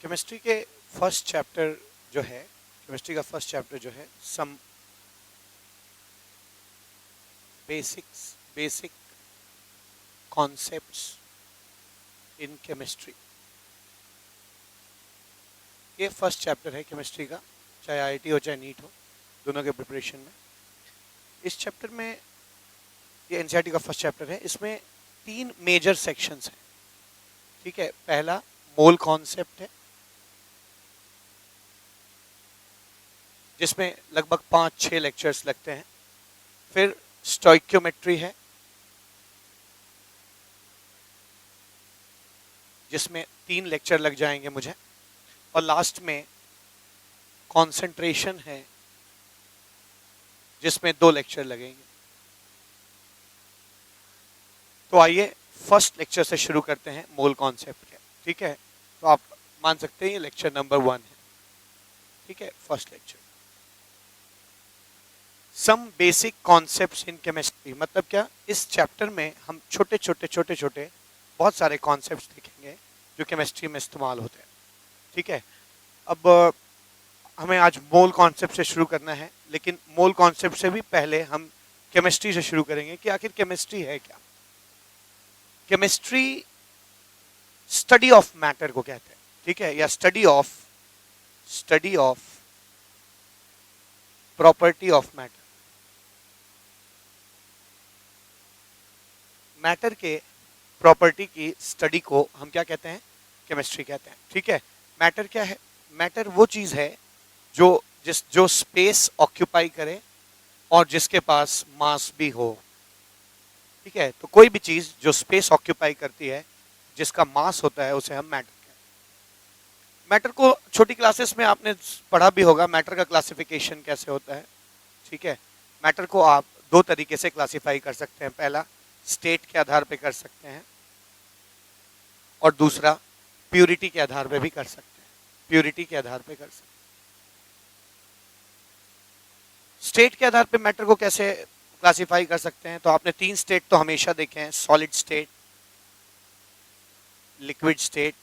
Chemistry के first chapter जो है केमिस्ट्री का फर्स्ट चैप्टर जो है some basic concepts in chemistry, ये फर्स्ट चैप्टर है केमिस्ट्री का, चाहे आईआईटी हो चाहे नीट हो, दोनों के प्रिपरेशन में। इस चैप्टर में, ये एनसीईआरटी का फर्स्ट चैप्टर है, इसमें 3 मेजर सेक्शंस हैं। ठीक है, पहला मोल कॉन्सेप्ट है जिसमें लगभग 5-6 लेक्चर्स लगते हैं। फिर स्टोइकियोमेट्री है जिसमें 3 लेक्चर लग जाएंगे मुझे, और लास्ट में कंसंट्रेशन है जिसमें 2 लेक्चर लगेंगे। तो आइए फर्स्ट लेक्चर से शुरू करते हैं, मोल कॉन्सेप्ट के। ठीक है, तो आप मान सकते हैं ये लेक्चर नंबर 1 है। ठीक है, first lecture some basic concepts in chemistry. मतलब क्या, इस चैप्टर में हम छोटे छोटे बहुत सारे कॉन्सेप्ट्स देखेंगे जो केमिस्ट्री में इस्तेमाल होते हैं। ठीक है, अब हमें आज मोल कॉन्सेप्ट से शुरू करना है, लेकिन मोल कॉन्सेप्ट से भी पहले हम केमिस्ट्री से शुरू करेंगे कि आखिर केमिस्ट्री है क्या। केमिस्ट्री स्टडी ऑफ मैटर को कहते हैं। ठीक है, या study of property of matter. Matter के प्रॉपर्टी की स्टडी को हम क्या कहते हैं, केमिस्ट्री कहते हैं। ठीक है, मैटर क्या है? मैटर वो चीज है जो स्पेस ऑक्यूपाई करे और जिसके पास मास भी हो। ठीक है, तो कोई भी चीज जो स्पेस ऑक्यूपाई करती है, जिसका मास होता है, उसे हम मैटर कहते हैं। मैटर को छोटी क्लासेस में आपने पढ़ा भी होगा, मैटर का क्लासिफिकेशन कैसे होता है। ठीक है, मैटर को आप 2 तरीके से क्लासिफाई कर सकते हैं। पहला स्टेट के आधार पे कर सकते हैं, और दूसरा प्यूरिटी के आधार पे भी कर सकते हैं। प्यूरिटी के आधार पे कर सकते हैं। स्टेट के आधार पे मैटर को कैसे क्लासिफाई कर सकते हैं? तो आपने 3 स्टेट तो हमेशा देखे हैं, solid state, liquid state,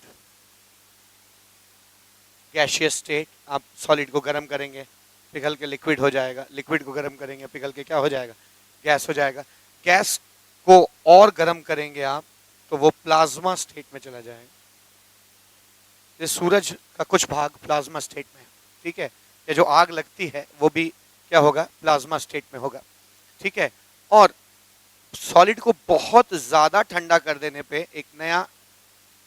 gaseous state. आप सॉलिड को गर्म करेंगे, पिघल के लिक्विड हो जाएगा। लिक्विड को गर्म करेंगे, पिघल के क्या हो जाएगा, गैस हो जाएगा। गैस को और गर्म करेंगे आप, तो वो प्लाज्मा स्टेट में चला जाएगा। ये सूरज का कुछ भाग प्लाज्मा स्टेट में है। ठीक है, ये जो आग लगती है वो भी क्या होगा, प्लाज्मा स्टेट में होगा। ठीक है, और सॉलिड को बहुत ज्यादा ठंडा कर देने पे एक नया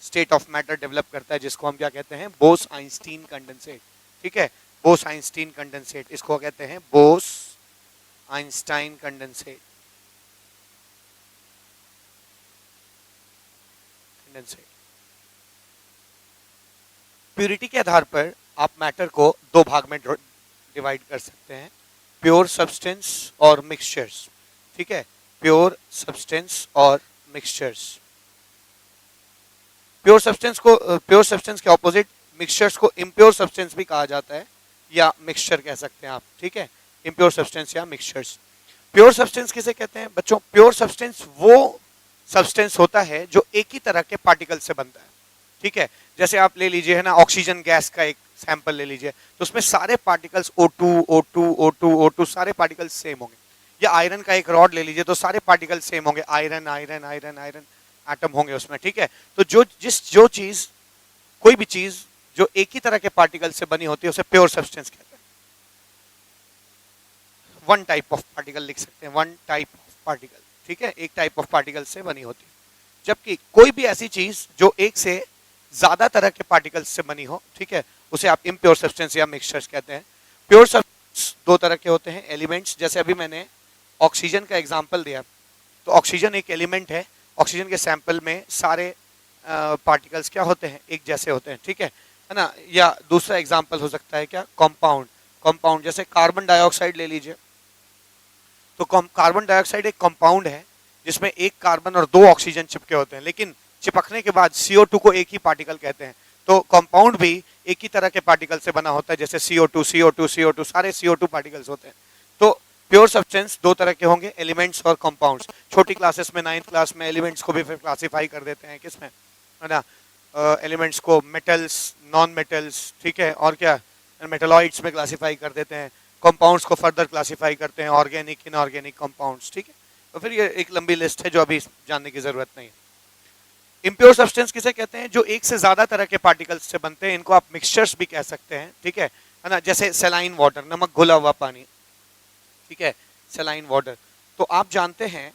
स्टेट ऑफ मैटर डेवलप करता है, जिसको हम क्या कहते हैं, बोस-आइंस्टीन कंडेंसेट। ठीक है, बोस-आइंस्टीन कंडेंसेट, इसको कहते हैं बोस-आइंस्टाइन कंडेंसेट। प्यूरिटी के आधार पर आप मैटर को 2 भाग में डिवाइड कर सकते हैं, प्योर सब्सटेंस और मिक्सचर्स। ठीक है, प्योर सब्सटेंस और मिक्सचर्स। प्योर सब्सटेंस के ऑपोजिट मिक्सचर्स को इम्प्योर सब्सटेंस भी कहा जाता है, या मिक्सचर कह सकते हैं आप। ठीक है, इम्प्योर सब्सटेंस या मिक्सचर्स। प्योर सब्सटेंस किसे कहते हैं बच्चों? प्योर सब्सटेंस वो सब्सटेंस होता है जो एक ही तरह के पार्टिकल से बनता है। ठीक है, जैसे आप ले लीजिए है ना, ऑक्सीजन गैस का एक सैंपल ले लीजिए, तो उसमें सारे पार्टिकल्स O2 सारे पार्टिकल्स सेम होंगे। या आयरन का एक रॉड ले लीजिए, तो सारे पार्टिकल्स सेम होंगे, आयरन एटम होंगे उसमें। ठीक है, तो कोई भी चीज जो एक ही तरह के पार्टिकल से बनी होती है, उसे प्योर सब्सटेंस कहते हैं। 1 टाइप ऑफ पार्टिकल लिख सकते हैं, 1 टाइप ऑफ पार्टिकल। ठीक है, एक टाइप ऑफ पार्टिकल से बनी होती है। जबकि कोई भी ऐसी चीज जो एक से ज्यादा तरह के पार्टिकल्स से बनी हो, ठीक है, उसे आप इम्प्योर सब्सटेंस या मिक्सचर्स कहते हैं। प्योर सब्सटेंस 2 तरह के होते हैं, एलिमेंट्स। जैसे अभी मैंने ऑक्सीजन का एग्जांपल दिया, तो ऑक्सीजन एक एलिमेंट है। ऑक्सीजन के सैंपल में सारे पार्टिकल्स क्या होते हैं, एक जैसे होते हैं। ठीक है ना। या दूसरा एग्जांपल हो सकता है क्या, कंपाउंड। जैसे कार्बन डाइऑक्साइड ले लीजिए, तो कार्बन डाइऑक्साइड एक कंपाउंड है जिसमें एक कार्बन और 2 ऑक्सीजन चिपके होते हैं, लेकिन चिपकने के बाद CO2 को एक ही पार्टिकल कहते हैं। तो कंपाउंड भी एक ही तरह के पार्टिकल से बना होता है, जैसे CO2 सारे CO2 पार्टिकल्स होते हैं। तो प्योर सब्सटेंस 2 तरह के होंगे, एलिमेंट्स और कंपाउंड्स। छोटी क्लासेस में 9th क्लास में एलिमेंट्स को भी फिर क्लासिफाई कर देते हैं किसमें, है ना, एलिमेंट्स को मेटल्स, नॉन मेटल्स, ठीक है, और क्या मेटलॉइड्स में क्लासिफाई कर देते हैं, कंपाउंड्स को फर्दर क्लासिफाई करते हैं, ऑर्गेनिक, इनऑर्गेनिक कंपाउंड्स, ठीक है। तो फिर ये एक लंबी लिस्ट है जो अभी जानने की जरूरत नहीं है। इम्प्योर सब्सटेंस किसे कहते हैं? जो एक से ज्यादा तरह के पार्टिकल्स से बनते हैं, इनको आप मिक्सचर्स भी कह सकते हैं, ठीक है ना। जैसे सेलाइन वाटर, नमक घुला हुआ पानी, ठीक है, सेलाइन वाटर। तो आप जानते हैं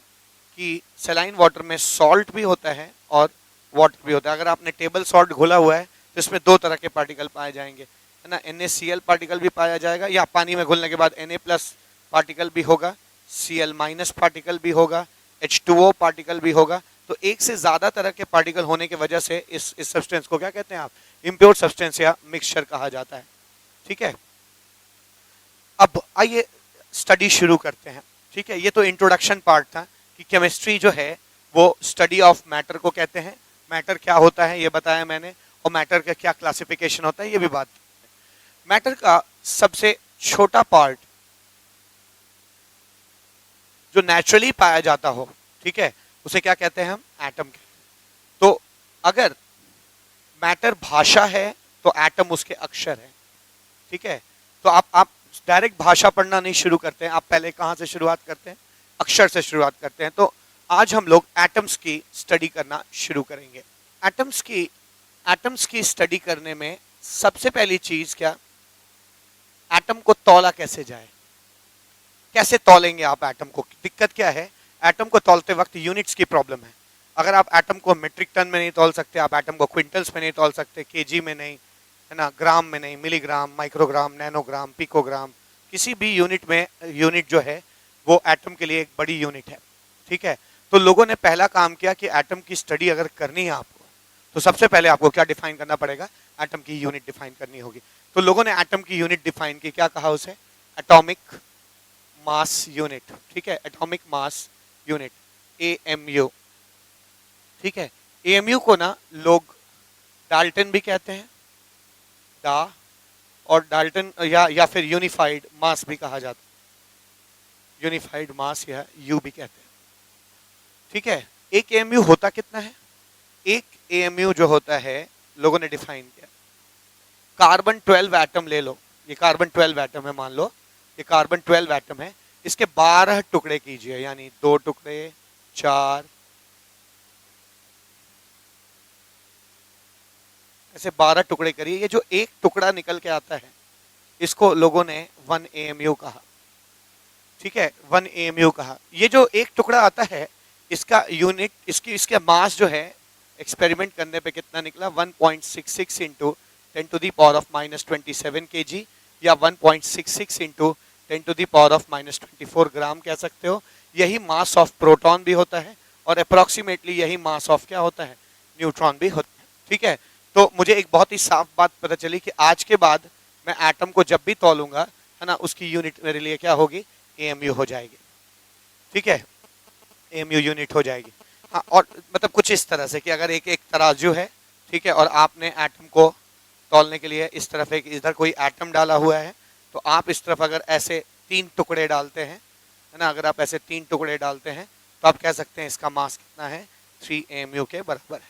कि सेलाइन वाटर में सॉल्ट भी होता है और वाटर भी होता है। अगर आपने टेबल सॉल्ट घुला हुआ है तो इसमें दो तरह के पार्टिकल पाए जाएंगे, है ना। NaCl पार्टिकल भी पाया जाएगा, या पानी में घुलने के बाद Na+ पार्टिकल भी होगा, Cl- पार्टिकल भी होगा, H2O पार्टिकल भी होगा। तो एक से ज्यादा तरह के पार्टिकल होने की वजह से इस सब्सटेंस को क्या कहते हैं आप? इम्प्योर सब्सटेंस या मिक्सचर कहा जाता है, ठीक है। अब आइए स्टडी शुरू करते हैं, ठीक है। ये तो इंट्रोडक्शन पार्ट था कि केमिस्ट्री जो है वो स्टडी ऑफ मैटर को कहते हैं। मैटर क्या होता है ये बताया मैंने, और मैटर का क्या क्लासिफिकेशन होता है ये भी बात। मैटर का सबसे छोटा पार्ट जो नेचुरली पाया जाता हो, ठीक है, उसे क्या कहते हैं हम? एटम कहते हैं। तो अगर मैटर भाषा है तो एटम उसके अक्षर है, ठीक है। तो आप डायरेक्ट भाषा पढ़ना नहीं शुरू करते हैं, आप पहले कहां से शुरुआत करते हैं? अक्षर से शुरुआत करते हैं। तो आज हम लोग एटम्स की स्टडी करना शुरू करेंगे। एटम्स की स्टडी करने में सबसे पहली चीज क्या? एटम को तौला कैसे जाए? कैसे तौलेंगे आप एटम को? दिक्कत क्या है? एटम को तौलते वक्त यूनिट्स की प्रॉब्लम है। अगर आप एटम को मेट्रिक टन में नहीं तौल सकते, आप एटम को क्विंटल्स में नहीं तौल सकते, केजी में नहीं, है ना, ग्राम में नहीं, मिलीग्राम, माइक्रोग्राम, नैनोग्राम, पिकोग्राम, किसी भी यूनिट में, यूनिट जो है वो एटम के लिए एक बड़ी यूनिट है, ठीक है। तो लोगों ने पहला काम किया कि एटम की स्टडी अगर करनी है आपको, तो सबसे पहले आपको क्या डिफाइन करना पड़ेगा? एटम की यूनिट डिफाइन करनी होगी। तो लोगों ने एटम की यूनिट डिफाइन की, क्या कहा उसे? एटॉमिक मास यूनिट, ठीक है, एटॉमिक मास यूनिट, AMU, ठीक है। AMU को ना लोग डाल्टन भी कहते हैं, डा, और डाल्टन या फिर यूनिफाइड मास भी कहा जाता है, यूनिफाइड मास या यू भी कहते हैं, ठीक है। एक AMU होता कितना है? एक AMU जो होता है लोगों ने डिफाइन किया, कार्बन 12 एटम ले लो, ये कार्बन 12 एटम है, मान लो ये कार्बन 12 एटम है, इसके 12 टुकड़े कीजिए, यानी 2 टुकड़े, 4, ऐसे 12 टुकड़े करिए। ये जो एक टुकड़ा निकल के आता है इसको लोगों ने 1 AMU कहा, ठीक है, 1 AMU कहा। ये जो एक टुकड़ा आता है इसका यूनिट, इसके मास जो है एक्सपेरिमेंट करने पे कितना निकला? 1.66 इंटू 10⁻⁻27 kg, या 1.66 इंटू 10⁻⁻24 ग्राम कह सकते हो। यही मास ऑफ प्रोटॉन भी होता है, और अप्रोक्सीमेटली यही मास ऑफ क्या होता है? न्यूट्रॉन भी होता है, ठीक है। तो मुझे एक बहुत ही साफ बात पता चली कि आज के बाद मैं एटम को जब भी तौलूंगा, है ना, उसकी यूनिट मेरे लिए क्या होगी? AMU हो जाएगी, ठीक है, AMU यूनिट हो जाएगी। हाँ, और मतलब कुछ इस तरह से कि अगर एक एक तराजू है, ठीक है, और आपने एटम को तौलने के लिए इस तरफ एक, इधर कोई एटम डाला हुआ है, तो आप इस तरफ अगर ऐसे 3 टुकड़े डालते हैं, है ना, अगर आप ऐसे 3 टुकड़े डालते हैं तो आप कह सकते हैं इसका मास कितना है? 3 AMU के बराबर है,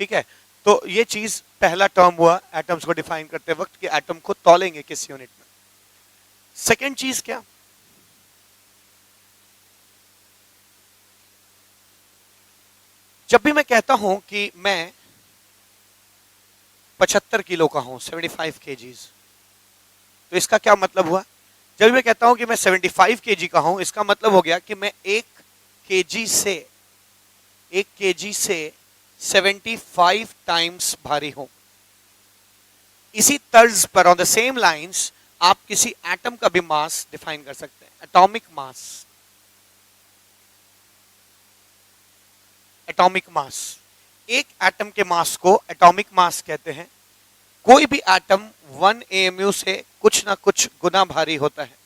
ठीक है। तो ये चीज पहला टर्म हुआ एटम्स को डिफाइन करते वक्त कि एटम को तौलेंगे किस यूनिट में। सेकेंड चीज क्या? जब भी मैं कहता हूं कि मैं 75 किलो का हूं, 75 kgs, तो इसका क्या मतलब हुआ? जब भी मैं कहता हूं कि मैं 75 kg का हूं, इसका मतलब हो गया कि मैं 1 kg से 75 टाइम्स भारी हूं। इसी तर्ज पर, ऑन द सेम लाइंस, आप किसी एटम का भी मास डिफाइन कर सकते हैं, एटॉमिक मास। एटॉमिक मास, एक एटम के मास को एटॉमिक मास कहते हैं। कोई भी एटम 1 AMU से कुछ ना कुछ गुना भारी होता है,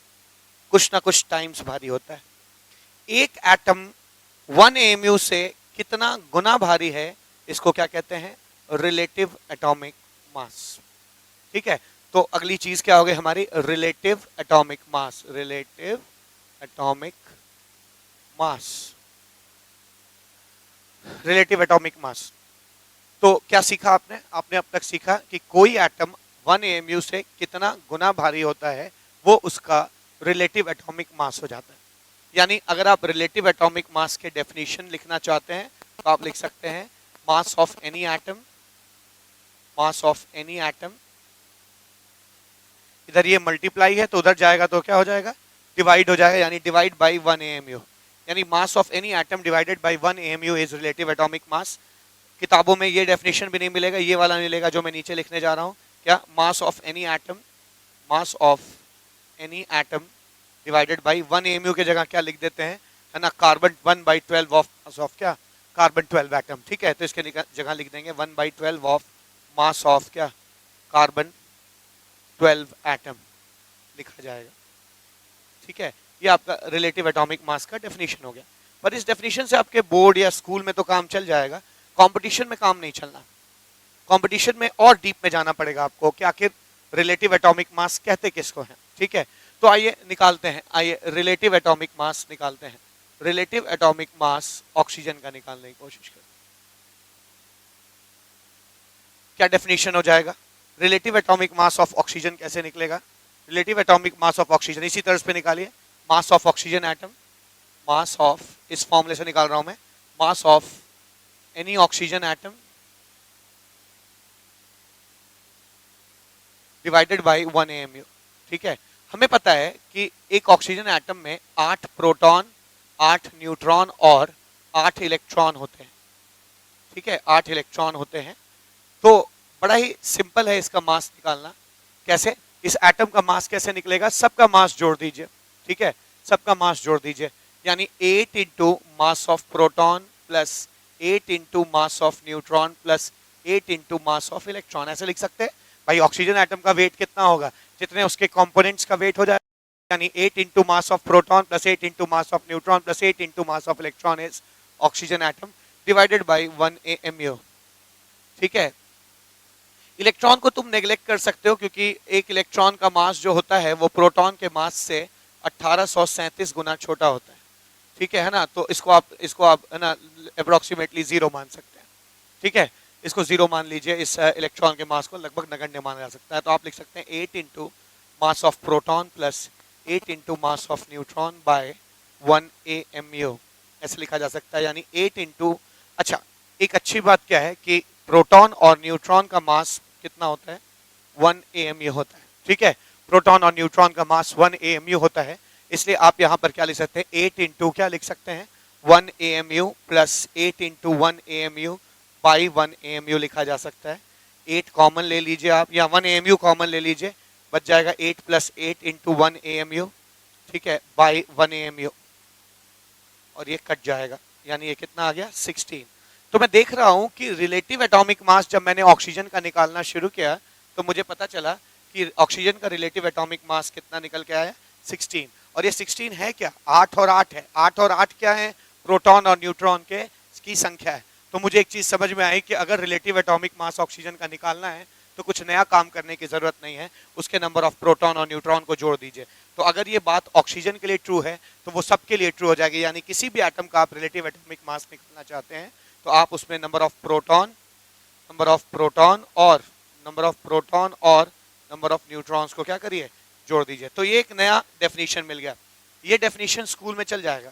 कुछ ना कुछ टाइम्स भारी होता है। एक एटम 1 AMU से कितना गुना भारी है, इसको क्या कहते हैं? रिलेटिव एटॉमिक मास, ठीक है। तो अगली चीज क्या होगी हमारी? Relative atomic mass, relative atomic mass, relative atomic मास। तो क्या सीखा आपने? आपने अब तक सीखा कि कोई एटम 1 AMU से कितना गुना भारी होता है, वो उसका रिलेटिव एटॉमिक मास हो जाता है। यानी अगर आप रिलेटिव एटॉमिक मास के डेफिनेशन लिखना चाहते हैं तो आप लिख सकते हैं मास of any atom, mass of any atom, इधर ये मल्टीप्लाई है तो उधर जाएगा तो क्या हो जाएगा? डिवाइड हो जाएगा, यानी डिवाइड बाई 1 AMU। यानी मास of any atom divided by 1 AMU is relative atomic मास। किताबों में ये डेफिनेशन भी नहीं मिलेगा, ये वाला मिलेगा जो मैं नीचे लिखने जा रहा हूं। क्या? मास of any atom, mass of any atom divided by 1 AMU के जगह क्या लिख देते हैं, है ना, कार्बन 1/12 ऑफ मास ऑफ क्या, कार्बन 12 एटम। ठीक है, तो इसके जगह लिख देंगे 1/12 ऑफ मास ऑफ क्या, कार्बन 12 एटम लिखा जाएगा। ठीक है, ये आपका रिलेटिव एटॉमिक मास का डेफिनेशन हो गया। पर इस डेफिनेशन से आपके बोर्ड या स्कूल में तो काम चल जाएगा, कंपटीशन में काम नहीं चलना। कंपटीशन में और डीप में जाना पड़ेगा आपको कि आखिर रिलेटिव एटॉमिक मास कहते किसको हैं। ठीक है, तो आइए निकालते हैं, आइए रिलेटिव एटॉमिक मास निकालते हैं। रिलेटिव एटॉमिक मास ऑक्सीजन का निकालने की कोशिश करें। क्या डेफिनेशन हो जाएगा? Relative atomic mass of oxygen कैसे निकलेगा? Relative atomic mass of oxygen इसी तरह पे निकालिए, mass of oxygen atom, mass of, इस फॉर्मूले से निकाल रहा हूं मैं, मास of any oxygen atom divided bye 1 AMU। ठीक है, हमें पता है कि एक ऑक्सीजन एटम में 8 प्रोटॉन, 8 न्यूट्रॉन और 8 इलेक्ट्रॉन होते हैं। ठीक है, 8 इलेक्ट्रॉन होते हैं। तो बड़ा ही सिंपल है इसका मास निकालना। कैसे? इस एटम का मास कैसे निकलेगा? सबका मास जोड़ दीजिए। ठीक है, सबका मास जोड़ दीजिए, यानी 8 into mass of proton plus 8 into mass of neutron plus 8 into mass of electron. ऐसे लिख सकते हैं भाई, ऑक्सीजन एटम का वेट कितना होगा, जितने उसके कंपोनेंट्स का वेट हो जाए, यानी 8 into mass of proton plus 8 into mass of neutron plus 8 into mass of electron is oxygen atom divided by 1 AMU। ठीक है, इलेक्ट्रॉन को तुम नेग्लेक्ट कर सकते हो क्योंकि एक इलेक्ट्रॉन का मास जो होता है वो प्रोटॉन के मास से 1837 गुना छोटा होता है। ठीक है ना, तो इसको आप है ना अप्रोक्सीमेटली 0 मान सकते हैं। ठीक है, इसको 0 मान लीजिए, इस इलेक्ट्रॉन के मास को लगभग नगण्य माना जा सकता है। तो आप लिख सकते हैं 8 into mass of proton plus 8 into mass of neutron by 1 AMU, ऐसे लिखा जा सकता है। यानी 8 इंटू, अच्छा एक अच्छी बात क्या है कि प्रोटॉन और न्यूट्रॉन का मास कितना होता है? 1 AMU होता है। ठीक है, प्रोटॉन और न्यूट्रॉन का मास 1 AMU होता है, इसलिए आप यहां पर क्या लिख सकते हैं? 8 इंटू क्या लिख सकते हैं? 1 AMU plus 8 into 1 AMU by 1 AMU लिखा जा सकता है। 8 कॉमन ले लीजिए आप, या 1 AMU कॉमन ले लीजिए, बच जाएगा 8 प्लस 8 इंटू 1 AMU। ठीक है, बाई 1 AMU, और ये कट जाएगा, यानी ये कितना आ गया? 16। तो मैं देख रहा हूं कि रिलेटिव एटॉमिक मास जब मैंने ऑक्सीजन का निकालना शुरू किया तो मुझे पता चला कि ऑक्सीजन का रिलेटिव एटॉमिक मास कितना निकल के आया? 16। और ये 16 है क्या? 8 और 8 है। 8 और 8 क्या है? प्रोटॉन और न्यूट्रॉन के की संख्या है। तो मुझे एक चीज समझ में आई कि अगर रिलेटिव एटॉमिक मास ऑक्सीजन का निकालना है तो कुछ नया काम करने की जरूरत नहीं है, उसके नंबर ऑफ प्रोटॉन और न्यूट्रॉन को जोड़ दीजिए। तो अगर ये बात ऑक्सीजन के लिए ट्रू है तो वो सबके लिए ट्रू हो जाएगी। यानी किसी भी एटम का आप रिलेटिव एटॉमिक मास निकालना चाहते हैं तो आप उसमें नंबर ऑफ प्रोटॉन और नंबर ऑफ न्यूट्रॉन्स को क्या करिए? जोड़ दीजिए। तो ये एक नया डेफिनेशन मिल गया। ये डेफिनेशन स्कूल में चल जाएगा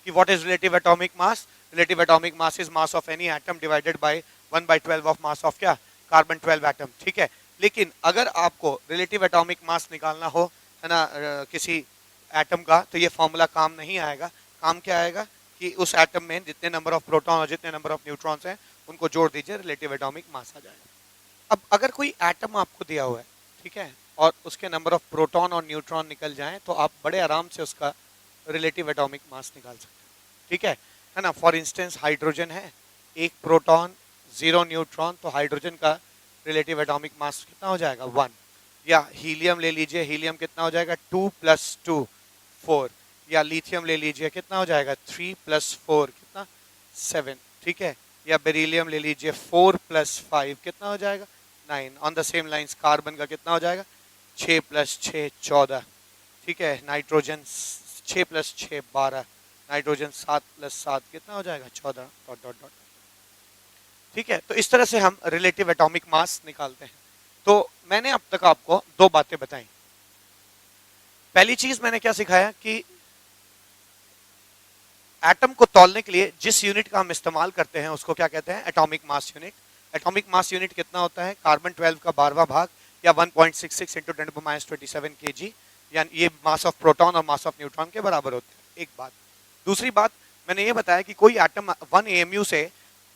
कि what is relative atomic mass? Relative atomic mass is mass of any atom divided by 1/12 of mass of क्या? Carbon 12 atom. ठीक है, लेकिन अगर आपको रिलेटिव एटॉमिक मास निकालना हो, है ना, किसी एटम का, तो ये फॉर्मूला काम नहीं आएगा। काम क्या आएगा कि उस एटम में जितने नंबर ऑफ प्रोटॉन और जितने नंबर ऑफ न्यूट्रॉन्स हैं उनको जोड़ दीजिए, रिलेटिव एटॉमिक मास आ जाएगा। अब अगर कोई एटम आपको दिया हुआ है, ठीक है, और उसके नंबर ऑफ प्रोटॉन और न्यूट्रॉन निकल जाएं तो आप बड़े आराम से उसका रिलेटिव एटॉमिक मास निकाल सकते हैं। ठीक है ना। फॉर इंस्टेंस हाइड्रोजन है, 1 प्रोटॉन 0 न्यूट्रॉन, तो हाइड्रोजन का रिलेटिव एटॉमिक मास कितना हो जाएगा? 1। या हीलियम ले लीजिए, हीलियम कितना हो जाएगा? 2 + 2 4। या लिथियम ले लीजिए, कितना हो जाएगा? 3 + 4 कितना? 7। ठीक है, या बेरिलियम ले लीजिए, 4 + 5 कितना हो जाएगा? 9। On the same lines carbon का कितना हो जाएगा? 6 + 6 14। ठीक है, नाइट्रोजन 6 + 6 12, नाइट्रोजन 7 + 7 कितना हो जाएगा? 14 ... ठीक है, तो इस तरह से हम रिलेटिव एटॉमिक मास निकालते हैं। तो मैंने अब तक आपको दो बातें बताई। पहली चीज मैंने क्या सिखाया कि एटम को तौलने के लिए जिस यूनिट का हम इस्तेमाल करते हैं उसको क्या कहते हैं, atomic mass unit. Atomic mass unit कितना होता है, कार्बन 12 का 12वां भाग या 1.66 इंटू 10⁻27 kg, यानी ये मास ऑफ प्रोटॉन और मास ऑफ न्यूट्रॉन के बराबर होते हैं। एक बात। दूसरी बात मैंने ये बताया कि कोई एटम 1 AMU से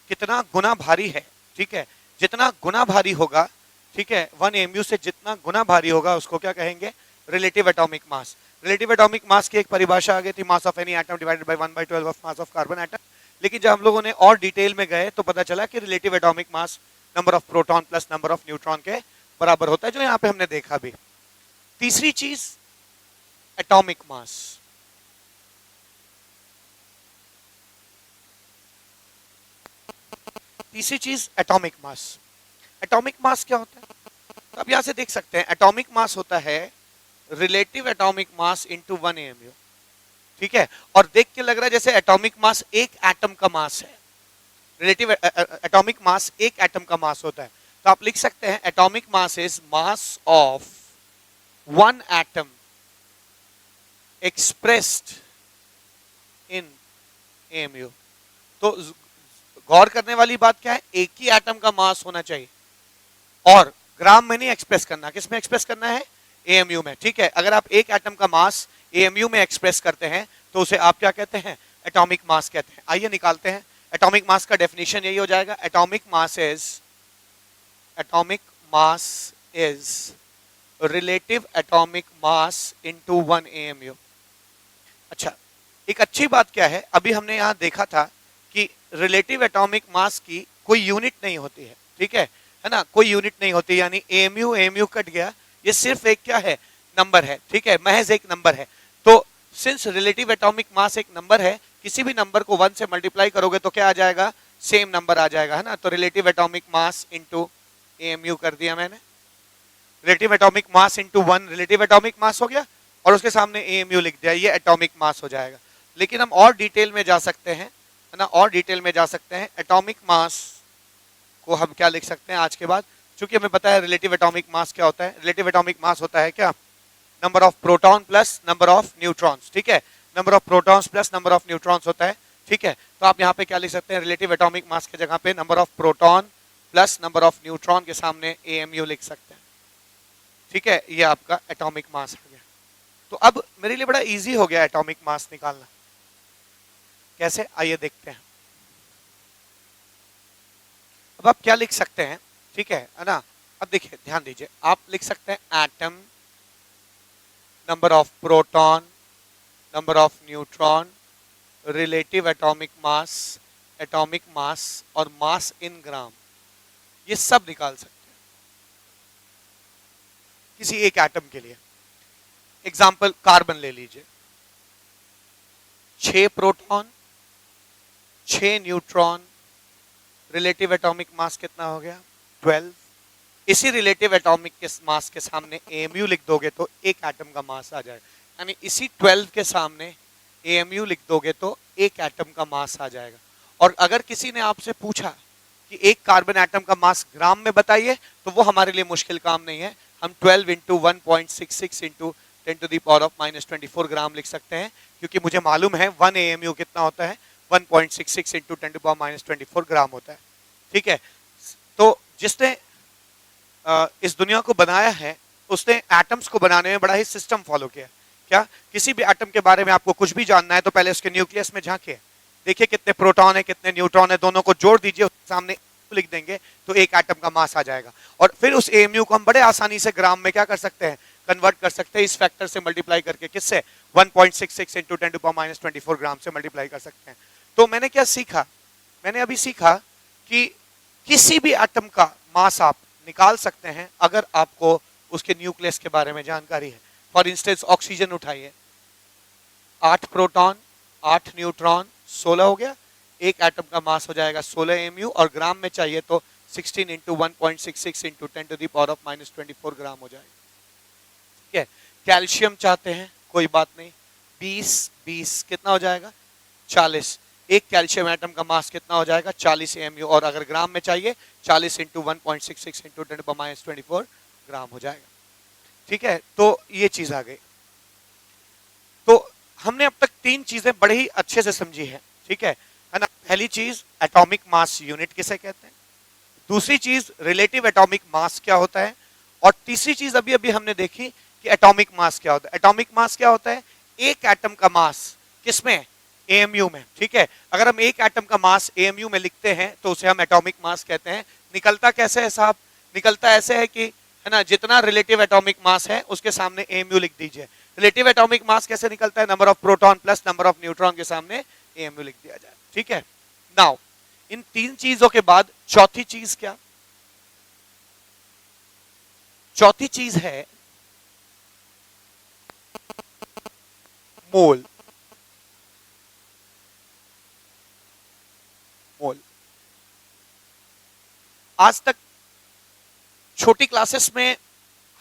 कितना गुना भारी है, ठीक है, जितना गुना भारी होगा, ठीक है, 1 AMU से जितना गुना भारी होगा उसको क्या कहेंगे, relative atomic mass. Relative atomic मास की एक परिभाषा आ गई थी, मास of any atom divided by 1/12 of mass of carbon atom. लेकिन जब हम लोगों ने और डिटेल में गए तो पता चला कि relative atomic mass number of proton plus number of neutron के बराबर होता है, जो यहाँ पे हमने देखा भी। तीसरी चीज एटॉमिक मास। तीसरी चीज एटॉमिक मास। एटॉमिक मास क्या होता है, तो अब यहां से देख सकते हैं एटॉमिक मास होता है relative atomic mass into 1 AMU, ठीक है, और देख के लग रहा है जैसे एटॉमिक मास एक एटम का मास है। रिलेटिव एटॉमिक मास एक एटम का मास होता है, तो आप लिख सकते हैं atomic mass is mass of 1 atom expressed in AMU। तो गौर करने वाली बात क्या है, एक ही एटम का मास होना चाहिए और ग्राम में नहीं एक्सप्रेस करना। किस में एक्सप्रेस करना है, AMU में, ठीक है। अगर आप एक एटम का मास AMU में एक्सप्रेस करते हैं तो उसे आप क्या कहते हैं, एटॉमिक मास कहते हैं। आइए निकालते हैं एटॉमिक मास का डेफिनेशन, यही हो जाएगा, atomic mass is relative atomic mass into 1 AMU। अच्छा, एक अच्छी बात क्या है, अभी हमने यहां देखा था कि रिलेटिव एटॉमिक मास की कोई यूनिट नहीं होती है, ठीक है ना, कोई यूनिट नहीं होती, यानी AMU कट गया, ये सिर्फ एक क्या है, नंबर है, ठीक है, महज एक नंबर है। तो सिंस रिलेटिव एटॉमिक मास एक नंबर है, किसी भी नंबर को 1 से मल्टीप्लाई करोगे तो क्या आ जाएगा, सेम नंबर आ जाएगा, है ना। तो relative atomic mass into AMU कर दिया मैंने, relative atomic mass into 1 relative atomic मास हो गया और उसके सामने AMU लिख दिया, ये एटॉमिक मास हो जाएगा। लेकिन हम और डिटेल में जा सकते हैं, है ना, और डिटेल में जा सकते हैं। एटॉमिक मास को हम क्या लिख सकते हैं आज के बाद, चूंकि हमें पता है रिलेटिव एटॉमिक मास क्या होता है। रिलेटिव एटॉमिक मास होता है क्या, number of proton plus number of neutrons, ठीक है, number of protons plus number of neutrons होता है, ठीक है। तो आप यहाँ पे क्या लिख सकते हैं, रिलेटिव एटॉमिक मास के जगह पे number of proton plus number of neutron के सामने AMU लिख सकते हैं, ठीक है। ये आपका एटॉमिक मास आ गया। तो अब मेरे लिए बड़ा इजी हो गया एटॉमिक मास निकालना। कैसे, आइए देखते हैं। अब आप क्या लिख सकते हैं, ठीक है ना। अब देखिए, ध्यान दीजिए, आप लिख सकते हैं atom, number of proton, number of neutron, relative atomic मास और मास इन ग्राम, ये सब निकाल सकते हैं किसी एक एटम के लिए। एग्जाम्पल कार्बन ले लीजिए, 6 प्रोटॉन 6 न्यूट्रॉन, रिलेटिव एटॉमिक मास कितना हो गया, 12। इसी रिलेटिव एटॉमिक के मास के सामने AMU लिख दोगे तो एक एटम का मास आ जाएगा, यानी इसी 12 के सामने AMU लिख दोगे तो एक एटम का मास आ जाएगा। और अगर किसी ने आपसे पूछा कि एक कार्बन एटम का मास ग्राम में बताइए, तो वो हमारे लिए मुश्किल काम नहीं है, हम 12 इंटू 1.66 इंटू 10⁻⁻24 ग्राम लिख सकते हैं, क्योंकि मुझे मालूम है 1 AMU कितना होता है, 1.66 इंटू 10⁻⁻24 ग्राम होता है, ठीक है। तो जिसने इस दुनिया को बनाया है, उसने एटम्स को बनाने में बड़ा ही सिस्टम फॉलो किया। क्या, किसी भी एटम के बारे में आपको कुछ भी जानना है तो पहले उसके न्यूक्लियस में झांकिए, देखिए कितने प्रोटॉन है कितने न्यूट्रॉन है, दोनों को जोड़ दीजिए, सामने लिख देंगे तो एक एटम का मास आ जाएगा। और फिर उस AMU को हम बड़े आसानी से ग्राम में क्या कर सकते हैं, कन्वर्ट कर सकते हैं, इस फैक्टर से मल्टीप्लाई करके, किससे, 1.66 इंटू 10⁻⁻24 ग्राम से मल्टीप्लाई कर सकते हैं। तो मैंने क्या सीखा, मैंने अभी सीखा कि किसी भी एटम का मास आप निकाल सकते हैं अगर आपको उसके न्यूक्लियस के बारे में जानकारी है। फॉर इंस्टेंस ऑक्सीजन उठाइए, 8 प्रोटॉन 8 न्यूट्रॉन 16 हो गया, एक एटम का मास हो जाएगा 16 AMU, और ग्राम में चाहिए तो 16 इंटू 1.66 इंटू 10⁻⁻24 ग्राम हो जाएगा, ठीक है। कैल्शियम चाहते हैं, कोई बात नहीं, 20 कितना हो जाएगा, 40। एक कैल्शियम एटम का मास कितना हो जाएगा 40 AMU, और अगर ग्राम में चाहिए 40 इंटू 1.66 इंटू 10⁻24 ग्राम हो जाएगा। ठीक है, तो ये चीज आ गई। तो हमने अब तक तीन चीजें बड़े ही अच्छे से समझी है, ठीक है ना। पहली चीज एटॉमिक मास यूनिट किसे कहते हैं, दूसरी चीज रिलेटिव एटॉमिक मास क्या होता है, और तीसरी चीज अभी अभी हमने देखी कि एटॉमिक मास क्या होता है। एटॉमिक मास क्या होता है, एक एटम का मास किसमें, AMU में। ठीक है, अगर हम एक एटम का मास AMU में लिखते हैं तो उसे हम एटॉमिक मास कहते हैं। निकलता कैसे है साहब, निकलता ऐसे है कि, है ना, जितना रिलेटिव एटॉमिक मास है उसके सामने AMU लिख दीजिए। रिलेटिव एटॉमिक मास कैसे निकलता है, number of proton plus number of neutron के सामने AMU लिख दिया जाए। ठीक है, नाउ इन तीन चीजों के बाद चौथी चीज क्या, चौथी चीज है मोल। मोल आज तक छोटी क्लासेस में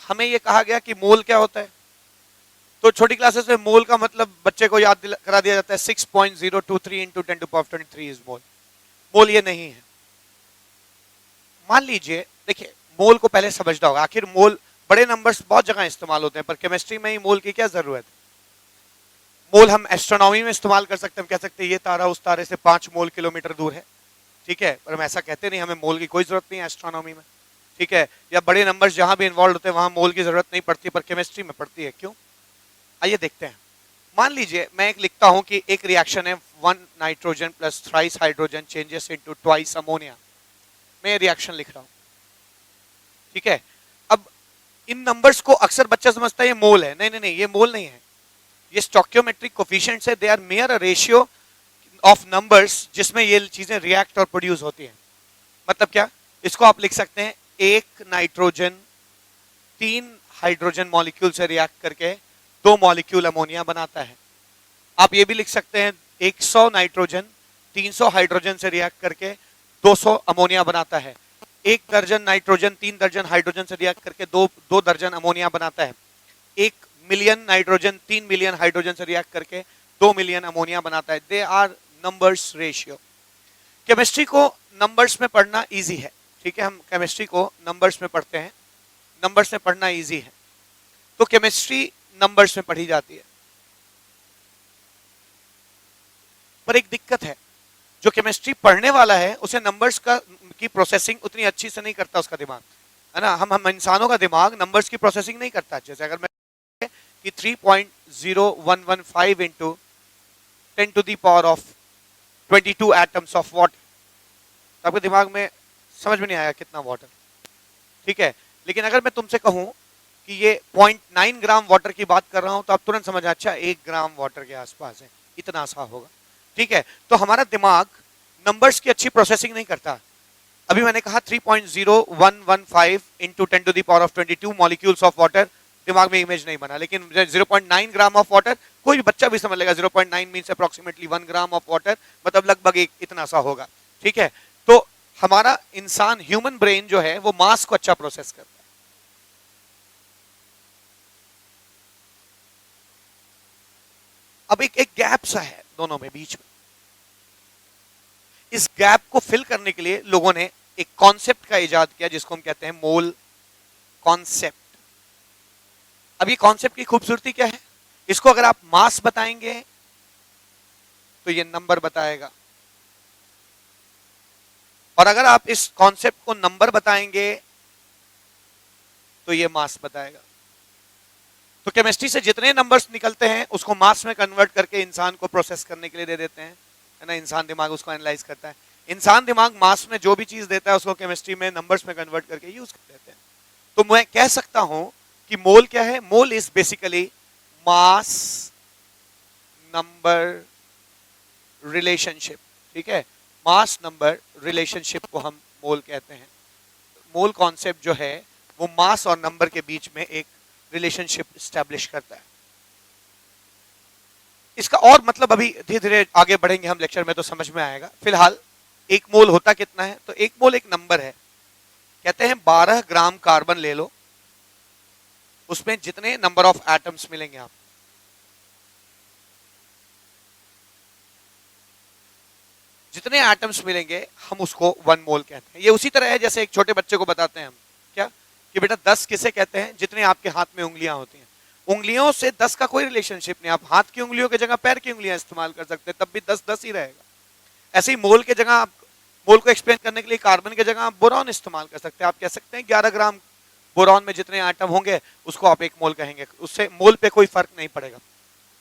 हमें यह कहा गया कि मोल क्या होता है, तो छोटी क्लासेस में मोल का मतलब बच्चे को याद करा दिया जाता है 6.023 इंटू 10⁻23 इज मोल। मोल ये नहीं है। मान लीजिए, देखिए मोल को पहले समझना होगा, आखिर मोल बड़े नंबर्स बहुत जगह इस्तेमाल होते हैं, पर केमिस्ट्री में ही मोल की क्या जरूरत है। मोल हम एस्ट्रोनॉमी में इस्तेमाल कर सकते हैं, हम कह सकते हैं ये तारा उस तारे से 5 मोल किलोमीटर दूर है। ठीक है, पर हम ऐसा कहते नहीं, हमें मोल की कोई जरूरत नहीं है एस्ट्रोनॉमी में। ठीक है, या बड़े नंबर्स जहां भी इन्वॉल्व होते हैं वहां मोल की जरूरत नहीं पड़ती, पर केमिस्ट्री में पड़ती है। क्यों, आइए देखते हैं। मान लीजिए मैं एक लिखता हूं कि एक रिएक्शन है 1 nitrogen plus thrice hydrogen changes into twice ammonia. मैं रिएक्शन लिख रहा हूं, ठीक है। अब इन नंबर्स को अक्सर बच्चा समझता है ये मोल है, नहीं नहीं नहीं, ये मोल नहीं है, ये स्टोइकियोमेट्रिक कोफिशिएंट्स है। They are mere a ratio of numbers जिसमें ये चीजें रिएक्ट और प्रोड्यूस होती हैं। मतलब क्या, इसको आप लिख सकते हैं एक नाइट्रोजन 3 हाइड्रोजन मॉलिक्यूल से रिएक्ट करके 2 मॉलिक्यूल अमोनिया बनाता है। आप ये भी लिख सकते हैं 100 नाइट्रोजन 300 हाइड्रोजन से रिएक्ट करके 200 अमोनिया बनाता है। 1 दर्जन नाइट्रोजन 3 दर्जन हाइड्रोजन से रिएक्ट करके 2 दर्जन अमोनिया बनाता है। 1 मिलियन नाइट्रोजन 3 मिलियन हाइड्रोजन से रिएक्ट करके 2 मिलियन अमोनिया बनाता है। They are numbers ratio. Chemistry को नंबर्स में पढ़ना इजी है, ठीक है, हम केमिस्ट्री को नंबर्स में पढ़ते हैं, नंबर्स में पढ़ना इजी है, तो केमिस्ट्री नंबर्स में पढ़ी जाती है। पर एक दिक्कत है, जो केमिस्ट्री पढ़ने वाला है उसे नंबर्स की प्रोसेसिंग उतनी अच्छी से नहीं करता उसका दिमाग, है ना। हम इंसानों का दिमाग नंबर्स की प्रोसेसिंग नहीं करता। जैसे अगर मैं कि 3.0115 into 10 to the power of 22 atoms of water, तो आपके दिमाग में समझ में नहीं आया कितना वाटर, ठीक है। लेकिन अगर मैं तुमसे कहूं कि ये 0.9 ग्राम वाटर की बात कर रहा हूं, तो आप तुरंत समझ, अच्छा 1 ग्राम वाटर के आसपास है, इतना सा होगा, ठीक है। तो हमारा दिमाग नंबर्स की अच्छी प्रोसेसिंग नहीं करता। अभी मैंने कहा 3.0115 into 10 to the power of 22 molecules of water, दिमाग में इमेज नहीं बना। लेकिन 0.9 ग्राम ऑफ वाटर कोई भी बच्चा भी समझ लेगा, 0.9 means approximately 1 gram of water, मतलब लगभग एक इतना सा होगा, ठीक है। तो हमारा इंसान ह्यूमन ब्रेन जो है वो मास को अच्छा प्रोसेस करता है। अब एक गैप सा है दोनों में, बीच में। इस गैप को फिल करने के लिए लोगों ने एक कॉन्सेप्ट का इजाद किया जिसको हम कहते हैं मोल कॉन्सेप्ट। अब ये कॉन्सेप्ट की खूबसूरती क्या है, इसको अगर आप मास बताएंगे तो ये नंबर बताएगा, और अगर आप इस कॉन्सेप्ट को नंबर बताएंगे तो ये मास बताएगा। तो केमिस्ट्री से जितने नंबर्स निकलते हैं उसको मास में कन्वर्ट करके इंसान को प्रोसेस करने के लिए दे देते हैं, है ना। इंसान दिमाग उसको एनालाइज करता है। इंसान दिमाग मास में जो भी चीज देता है उसको केमिस्ट्री में नंबर्स में कन्वर्ट करके यूज कर देते हैं। तो मैं कह सकता हूं कि मोल क्या है, mole is basically mass number relationship, ठीक है। मास नंबर रिलेशनशिप को हम मोल कहते हैं। मोल कॉन्सेप्ट जो है वो मास और नंबर के बीच में एक रिलेशनशिप स्टैब्लिश करता है। इसका और मतलब अभी धीरे धीरे आगे बढ़ेंगे हम लेक्चर में तो समझ में आएगा। फिलहाल एक मोल होता कितना है, तो एक मोल एक नंबर है। कहते हैं 12 ग्राम कार्बन ले लो, उसमें जितने नंबर ऑफ एटम्स मिलेंगे आप, जितने एटम्स मिलेंगे हम उसको 1 मोल कहते हैं। ये उसी तरह है जैसे एक छोटे बच्चे को बताते हैं हम क्या कि बेटा 10 किसे कहते हैं, जितने आपके हाथ में उंगलियां होती हैं। उंगलियों से 10 का कोई रिलेशनशिप नहीं, आप हाथ की उंगलियों की जगह पैर की उंगलियां इस्तेमाल कर सकते हैं, तब भी 10 10 ही रहेगा। ऐसे ही मोल के जगह आप मोल को एक्सप्लेन करने के लिए कार्बन की जगह आप बोरॉन इस्तेमाल कर सकते हैं। आप कह सकते हैं 11 ग्राम बोरॉन में जितने आइटम होंगे उसको आप 1 मोल कहेंगे, उससे मोल पे कोई फर्क नहीं पड़ेगा।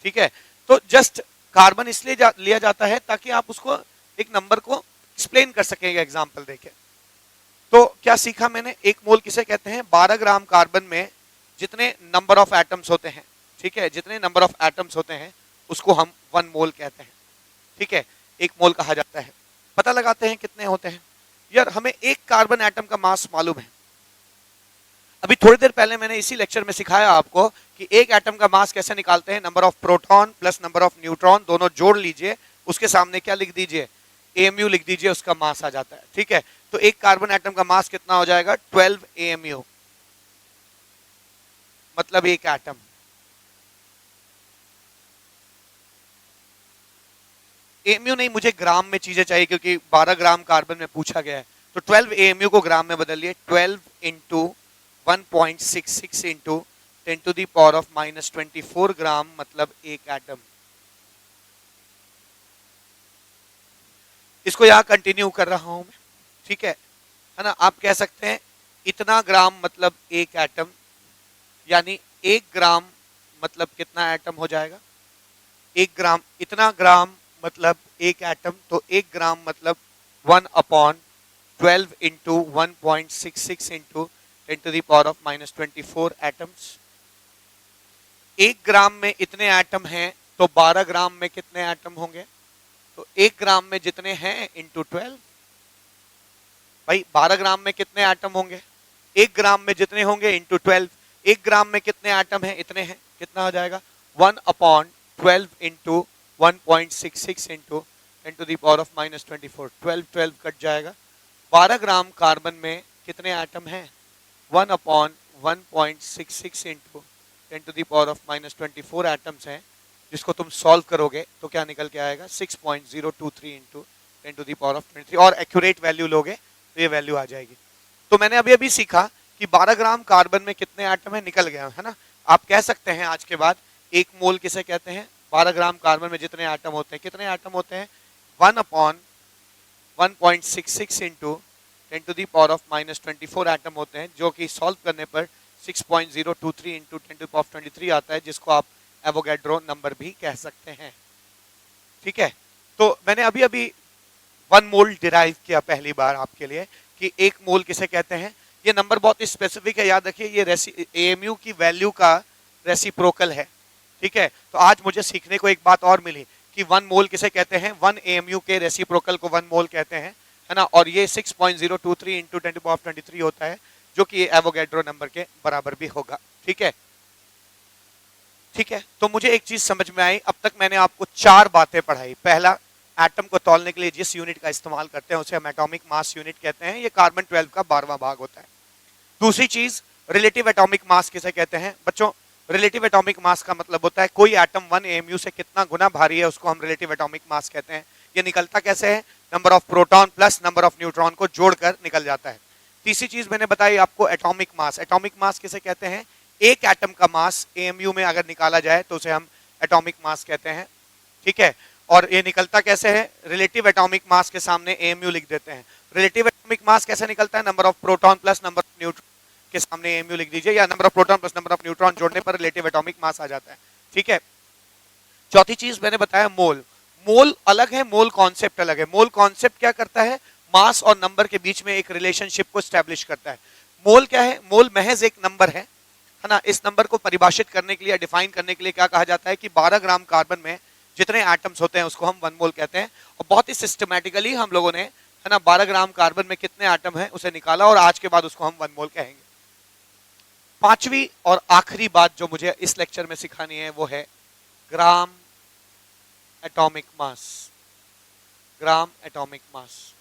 ठीक है, तो जस्ट कार्बन इसलिए लिया जाता है ताकि आप उसको एक नंबर को एक्सप्लेन कर सकेंगे एग्जाम्पल देके। तो क्या सीखा मैंने, 1 मोल किसे कहते हैं, 12 ग्राम कार्बन में जितने नंबर ऑफ एटम्स होते हैं, ठीक है, जितने नंबर ऑफ एटम्स होते हैं उसको हम 1 मोल कहते हैं। ठीक है, 1 मोल कहा जाता है। पता लगाते हैं कितने होते हैं। यार हमें एक कार्बन एटम का मास मालूम है, अभी थोड़ी देर पहले मैंने इसी लेक्चर में सिखाया आपको कि एक एटम का मास कैसे निकालते हैं, number of proton plus number of neutron दोनों जोड़ लीजिए, उसके सामने क्या लिख दीजिए, AMU लिख दीजिए, उसका मास आ जाता है। ठीक है, तो एक कार्बन एटम का मास कितना हो जाएगा, 12 AMU, मतलब एक एटम। AMU नहीं, मुझे ग्राम में चीजें चाहिए क्योंकि 12 ग्राम कार्बन में पूछा गया है, तो 12 AMU को ग्राम में बदलिए, 12 into 1.66 into 10 to the power of -24 gram, मतलब एक एटम। इसको यहां कंटिन्यू कर रहा हूं मैं, ठीक है ना। आप कह सकते हैं इतना ग्राम मतलब एक एटम, यानी 1 ग्राम मतलब कितना एटम हो जाएगा, 1 ग्राम, इतना ग्राम मतलब एक एटम, तो 1 ग्राम मतलब 1/12 into 1.66 into 10 to the power of -24 atoms. 1 gram में इतने एटम हैं, तो 12 ग्राम में कितने एटम होंगे, तो 1 ग्राम में जितने हैं इंटू 12। भाई 12 ग्राम में कितने एटम होंगे, 1 ग्राम में जितने होंगे इंटू 12। 1 ग्राम में कितने एटम हैं, इतने हैं, कितना हो जाएगा 1/12 into 1.66 into 10 to the power of -24, 12 12 cut जाएगा। 12 ग्राम कार्बन में कितने एटम हैं, 1/1.66 into 10 to the power of -24 atoms हैं, जिसको तुम सॉल्व करोगे तो क्या निकल के आएगा 6.023 into 10 to the power of 23, और एक्यूरेट वैल्यू लोगे तो ये वैल्यू आ जाएगी। तो मैंने अभी अभी सीखा कि 12 ग्राम कार्बन में कितने एटम है, निकल गया है ना। आप कह सकते हैं आज के बाद 1 मोल किसे कहते हैं, 12 ग्राम कार्बन में जितने एटम होते हैं, कितने एटम होते हैं 1/1.66 into 10 to the power of -24 atom होते हैं, जो कि सॉल्व करने पर 6.023 into 10 to the power of 23 आता है, जिसको आप एवोगैड्रो नंबर भी कह सकते हैं। ठीक है, तो मैंने अभी अभी 1 मोल डिराइव किया पहली बार आपके लिए कि 1 मोल किसे कहते हैं। ये नंबर बहुत स्पेसिफिक है, याद रखिए, ये AMU की वैल्यू का रेसिप्रोकल है। ठीक है, तो आज मुझे सीखने को एक बात और मिली कि 1 मोल किसे कहते हैं, 1 AMU के रेसिप्रोकल को 1 मोल कहते हैं, है ना। और ये 6.023 इंटू 10 टू पावर 23 होता है, जो कि एवोगैड्रो नंबर के बराबर भी होगा। ठीक है, ठीक है, तो मुझे एक चीज समझ में आई, अब तक मैंने आपको 4 बातें पढ़ाई। पहला, एटम को तौलने के लिए जिस यूनिट का इस्तेमाल करते हैं उसे हम एटॉमिक मास यूनिट कहते हैं, ये कार्बन 12 का 12वां भाग होता है। दूसरी चीज, रिलेटिव एटॉमिक मास किसे कहते हैं बच्चों, रिलेटिव एटॉमिक मास का मतलब होता है कोई एटम 1 AMU से कितना गुना भारी है, उसको हम रिलेटिव एटॉमिक मास कहते हैं। ये निकलता कैसे है, number of proton plus number of neutron को जोड़कर निकल जाता है। तीसरी चीज मैंने बताई आपको एटॉमिक मास, एटॉमिक मास किसे कहते हैं, एक एटम का मास AMU में अगर निकाला जाए तो उसे हम एटॉमिक मास कहते हैं। ठीक है, और ये निकलता कैसे है, रिलेटिव एटॉमिक मास के सामने AMU लिख देते हैं। रिलेटिव एटॉमिक मास कैसे निकलता है, number of proton plus number of neutron के सामने AMU लिख दीजिए, या number of proton plus number of neutron जोड़ने पर रिलेटिव एटॉमिक मास आ जाता है। ठीक है, चौथी चीज मैंने बताया मोल, मोल अलग है, मोल कॉन्सेप्ट अलग है। मोल कॉन्सेप्ट क्या करता है, मास और नंबर के बीच में एक रिलेशनशिप को स्टैब्लिश करता है। मोल क्या है, मोल महज एक नंबर है ना। इस नंबर को परिभाषित करने के लिए, डिफाइन करने के लिए क्या कहा जाता है कि 12 ग्राम कार्बन में जितने एटम्स होते हैं उसको हम 1 मोल कहते हैं। और बहुत ही सिस्टमैटिकली हम लोगों ने, है ना, 12 ग्राम कार्बन में कितने एटम है उसे निकाला, और आज के बाद उसको हम 1 मोल कहेंगे। पांचवी और आखिरी बात जो मुझे इस लेक्चर में सिखानी है वो है gram atomic mass. Gram atomic mass,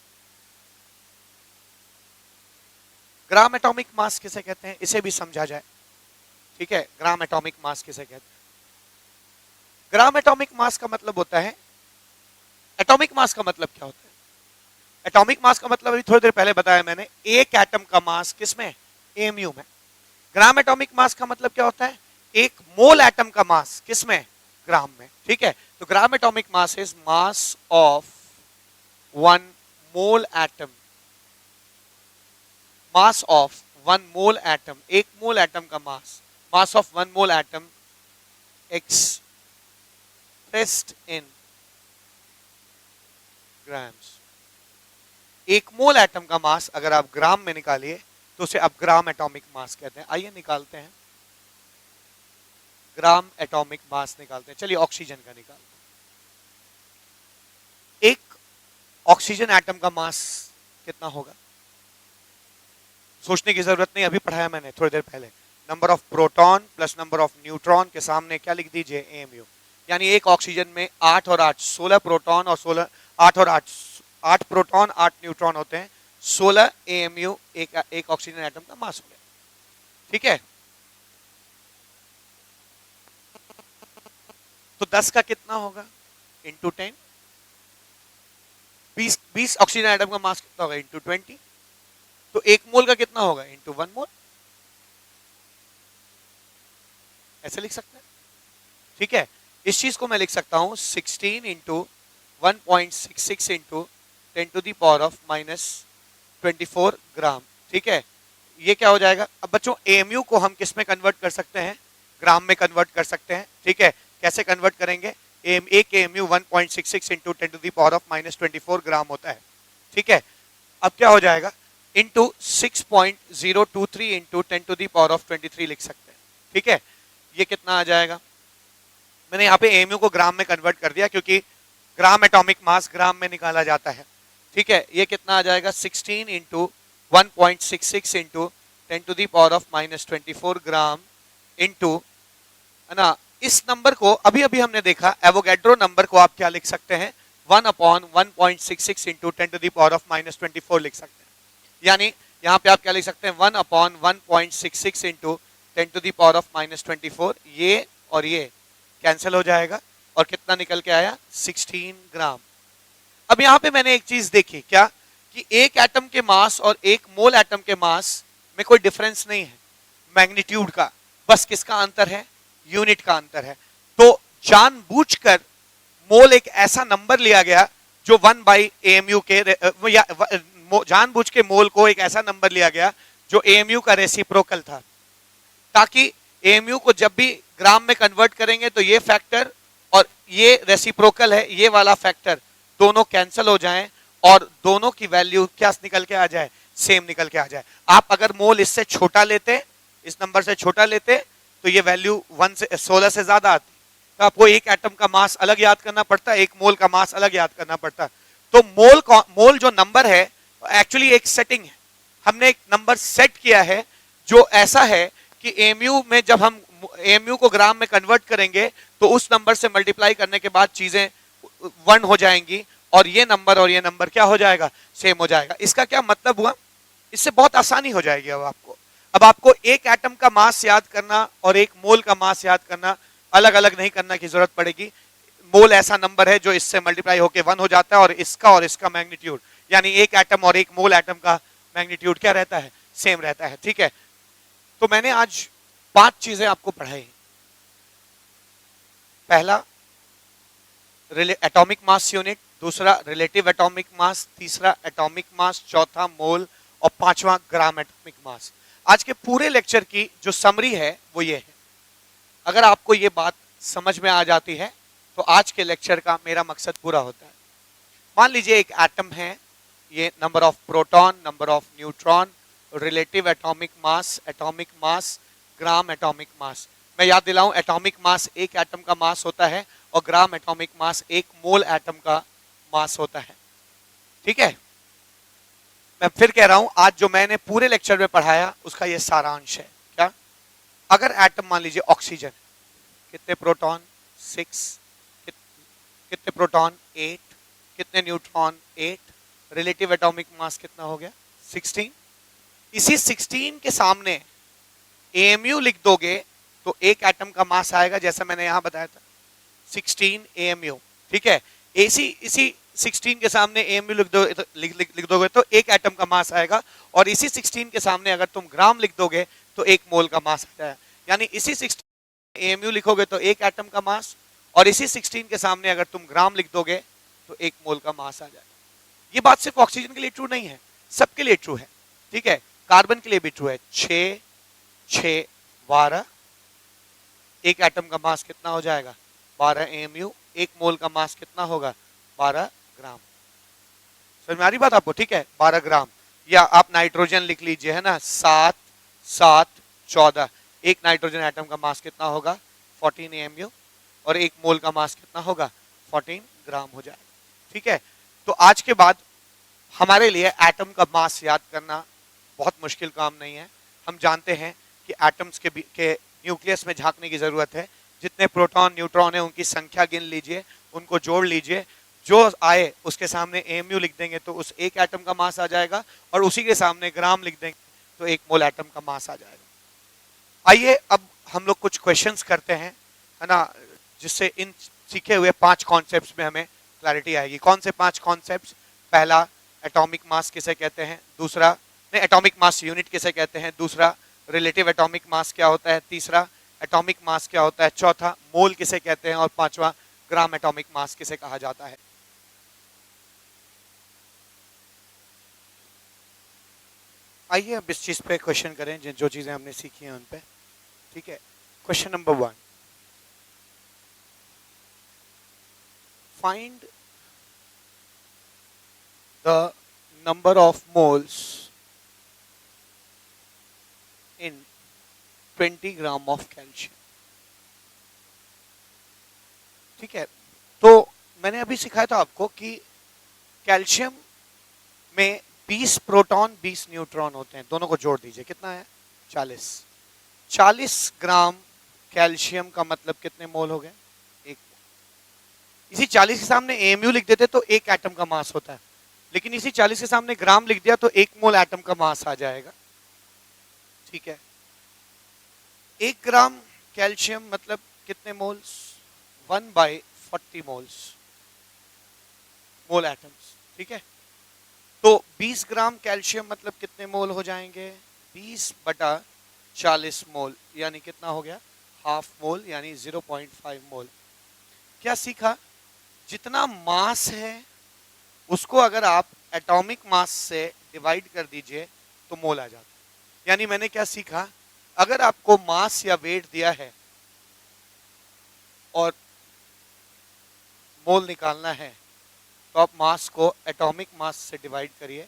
gram atomic mass किसे कहते हैं, इसे भी समझा जाए। ठीक है, ग्राम एटॉमिक मास किसे कहते हैं। ग्राम एटॉमिक मास का मतलब होता है, एटॉमिक मास का मतलब क्या होता है, एटॉमिक मास का मतलब अभी थोड़ी देर पहले बताया मैंने, एक एटम का मास किसमें, एएमयू में। ग्राम एटॉमिक मास का मतलब क्या होता है, एक मोल एटम का मास किसमें, ग्राम में। ठीक है, तो gram atomic mass is mass of one mole atom, mass of one mole atom, एक मोल एटम का mass of one mole atom expressed in grams. एक मोल एटम का मास अगर आप ग्राम में निकालिए तो उसे आप ग्राम एटॉमिक मास कहते हैं। आइए निकालते हैं, ग्राम एटॉमिक मास निकालते हैं। चलिए ऑक्सीजन का निकालते हैं। एक ऑक्सीजन एटम का मास कितना होगा, सोचने की जरूरत नहीं, अभी पढ़ाया मैंने थोड़ी देर पहले। Number of proton plus number of neutron के सामने क्या लिख दीजिए, एएमयू। यानी एक ऑक्सीजन में 8 और 8 16 प्रोटॉन और 16 8 और 8 प्रोटॉन 8 न्यूट्रॉन होते हैं, 16 एएमयू एक ऑक्सीजन एटम का मास हो गया। ठीक है, तो 10 का कितना होगा, इंटू 10। 20 ऑक्सीजन एटम का मास कितना होगा, इंटू 20। तो एक मोल का कितना होगा, इंटू 1 मोल। ऐसे लिख सकते हैं। ठीक है, इस चीज को मैं लिख सकता हूं 16 into 1.66 into 10 to the power of -24 gram. ठीक है, ये क्या हो जाएगा। अब बच्चों एएमयू को हम किस में कन्वर्ट कर सकते हैं, ग्राम में कन्वर्ट कर सकते हैं। ठीक है, कैसे कन्वर्ट करेंगे, एक AMU 1.66 into 10 to the power of -24 gram होता है। ठीक है, अब क्या हो जाएगा, into 6.023 into 10 to the power of 23 लिख सकते हैं। ठीक है, ये कितना आ जाएगा, मैंने यहाँ पे एएमयू को ग्राम में कन्वर्ट कर दिया क्योंकि ग्राम एटॉमिक मास ग्राम में निकाला जाता है। ठीक है, ये कितना आ जाएगा, 16 into 1.66 into 10 to the power of -24 gram into, है ना। इस नंबर को अभी अभी हमने देखा, एवोगैड्रो नंबर को आप क्या लिख सकते हैं, 1/1.66 into 10 to the power of -24 लिख सकते हैं। यानी यहाँ पे आप क्या लिख सकते हैं, 1/1.66 into 10 to the power of -24। ये और ये कैंसिल हो जाएगा और कितना निकल के आया, 16 ग्राम। अब यहाँ पे मैंने एक चीज देखी, क्या कि एक एटम के मास और एक मोल एटम के मास में कोई डिफरेंस नहीं है मैग्नीट्यूड का, बस किसका अंतर है, यूनिट का अंतर है। तो जानबूझकर मोल एक ऐसा नंबर लिया गया जो 1/AMU के, जानबूझ के मोल को एक ऐसा नंबर लिया गया जो AMU का रेसिप्रोकल था, ताकि AMU को जब भी ग्राम में कन्वर्ट करेंगे तो ये फैक्टर और ये रेसिप्रोकल है, ये वाला फैक्टर दोनों कैंसिल हो जाएं और दोनों की वैल्यू क्या निकल के आ जाए, सेम निकल के आ जाए। आप अगर मोल इससे छोटा लेते, इस नंबर से छोटा लेते, तो ये वैल्यू 16 से ज्यादा आती। तो आपको एक एटम का मास अलग याद करना पड़ता है, एक मोल का मास अलग याद करना पड़ता है। तो मोल जो नंबर है एक्चुअली एक सेटिंग है, हमने एक नंबर सेट किया है जो ऐसा है कि एएमयू में जब हम एएमयू को ग्राम में कन्वर्ट करेंगे तो उस नंबर से मल्टीप्लाई करने के बाद चीजें 1 हो जाएंगी और ये नंबर क्या हो जाएगा, सेम हो जाएगा। इसका क्या मतलब हुआ, इससे बहुत आसानी हो जाएगी। अब आपको एक एटम का मास याद करना और एक मोल का मास याद करना अलग अलग नहीं करना की जरूरत पड़ेगी। मोल ऐसा नंबर है जो इससे मल्टीप्लाई होकर 1 हो जाता है और इसका मैग्नीट्यूड, यानी एक एटम और एक मोल एटम का मैग्नीट्यूड क्या रहता है, सेम रहता है। ठीक है, तो मैंने आज 5 चीजें आपको पढ़ाई। पहला एटॉमिक मास यूनिट, दूसरा रिलेटिव एटॉमिक मास, तीसरा एटॉमिक मास, चौथा मोल और पांचवा ग्राम एटॉमिक मास। आज के पूरे लेक्चर की जो समरी है वो ये है। अगर आपको ये बात समझ में आ जाती है तो आज के लेक्चर का मेरा मकसद पूरा होता है। मान लीजिए एक एटम है, ये number of proton, number of neutron, relative atomic mass, gram atomic mass. मैं याद दिलाऊं, एटॉमिक मास एक एटम का मास होता है और ग्राम एटॉमिक मास एक मोल एटम का मास होता है। ठीक है, मैं फिर कह रहा हूं, आज जो मैंने पूरे लेक्चर में पढ़ाया उसका ये सारांश है। क्या, अगर एटम मान लीजिए ऑक्सीजन, कितने प्रोटॉन 6, कितने प्रोटॉन 8, कितने न्यूट्रॉन 8, रिलेटिव एटॉमिक मास कितना हो गया 16। इसी 16 के सामने AMU लिख दोगे तो एक एटम का मास आएगा, जैसा मैंने यहां बताया था 16 AMU। ठीक है, इसी 16 के सामने एएमयू लिख दोगे तो एक एटम का मास आएगा, और इसी 16 के सामने अगर तुम ग्राम लिख दोगे तो एक मोल का मास आ जाएगा। यानी इसी 16 एएमयू लिखोगे तो एक एटम का मास, और इसी 16 के सामने अगर तुम ग्राम लिख दोगे तो एक मोल का मास आ जाएगा। ये बात सिर्फ ऑक्सीजन के लिए ट्रू नहीं है, सबके लिए ट्रू है, ठीक है। कार्बन के लिए भी ट्रू है। 6 6 12, एक एटम का मास कितना हो जाएगा 12 एएमयू, एक मोल का मास कितना होगा 12 ग्राम। समझ में आ रही बात आपको, ठीक है, 12 ग्राम। या आप नाइट्रोजन लिख लीजिए, है ना, 7 7 14, एक नाइट्रोजन एटम का मास कितना होगा 14 एएमयू, और एक मोल का मास कितना होगा 14 ग्राम हो जाएगा, ठीक है। तो आज के बाद हमारे लिए एटम का मास याद करना बहुत मुश्किल काम नहीं है। हम जानते हैं कि एटम्स के न्यूक्लियस में झांकने की जरूरत है। जितने प्रोटॉन न्यूट्रॉन है उनकी संख्या गिन लीजिए, उनको जोड़ लीजिए, जो आए उसके सामने एएमयू लिख देंगे तो उस एक एटम का मास आ जाएगा, और उसी के सामने ग्राम लिख देंगे तो एक मोल एटम का मास आ जाएगा। आइए अब हम लोग कुछ क्वेश्चंस करते हैं, है ना, जिससे इन सीखे हुए 5 कॉन्सेप्ट्स में हमें क्लैरिटी आएगी। कौन से 5 कॉन्सेप्ट्स? पहला, एटॉमिक मास किसे कहते हैं, दूसरा नहीं एटॉमिक मास यूनिट किसे कहते हैं, दूसरा रिलेटिव एटॉमिक मास क्या होता है, तीसरा एटॉमिक मास क्या होता है, चौथा मोल किसे कहते हैं, और पांचवा ग्राम एटॉमिक मास किसे कहा जाता है। आइए अब इस चीज पे क्वेश्चन करें, जो चीजें हमने सीखी हैं उन पे, ठीक है। Question number 1, find the number of moles in 20 gram of calcium, ठीक है। तो मैंने अभी सिखाया था आपको कि कैल्शियम में 20 प्रोटॉन 20 न्यूट्रॉन होते हैं, दोनों को जोड़ दीजिए, कितना है 40। 40 ग्राम कैल्शियम का मतलब कितने मोल हो गए, एक। इसी 40 के सामने एएमयू लिख देते तो एक एटम का मास होता है, लेकिन इसी 40 के सामने ग्राम लिख दिया तो एक मोल एटम का मास आ जाएगा, ठीक है। 1 ग्राम कैल्शियम मतलब कितने मोल्स, 1/40 मोल्स, मोल एटम्स, ठीक है। तो 20 ग्राम कैल्शियम मतलब कितने मोल हो जाएंगे, 20/40 मोल, यानी कितना हो गया हाफ मोल, यानी 0.5 मोल। क्या सीखा, जितना मास है उसको अगर आप एटॉमिक मास से डिवाइड कर दीजिए तो मोल आ जाता है। यानी मैंने क्या सीखा, अगर आपको मास या वेट दिया है और मोल निकालना है तो आप मास को एटॉमिक मास से डिवाइड करिए,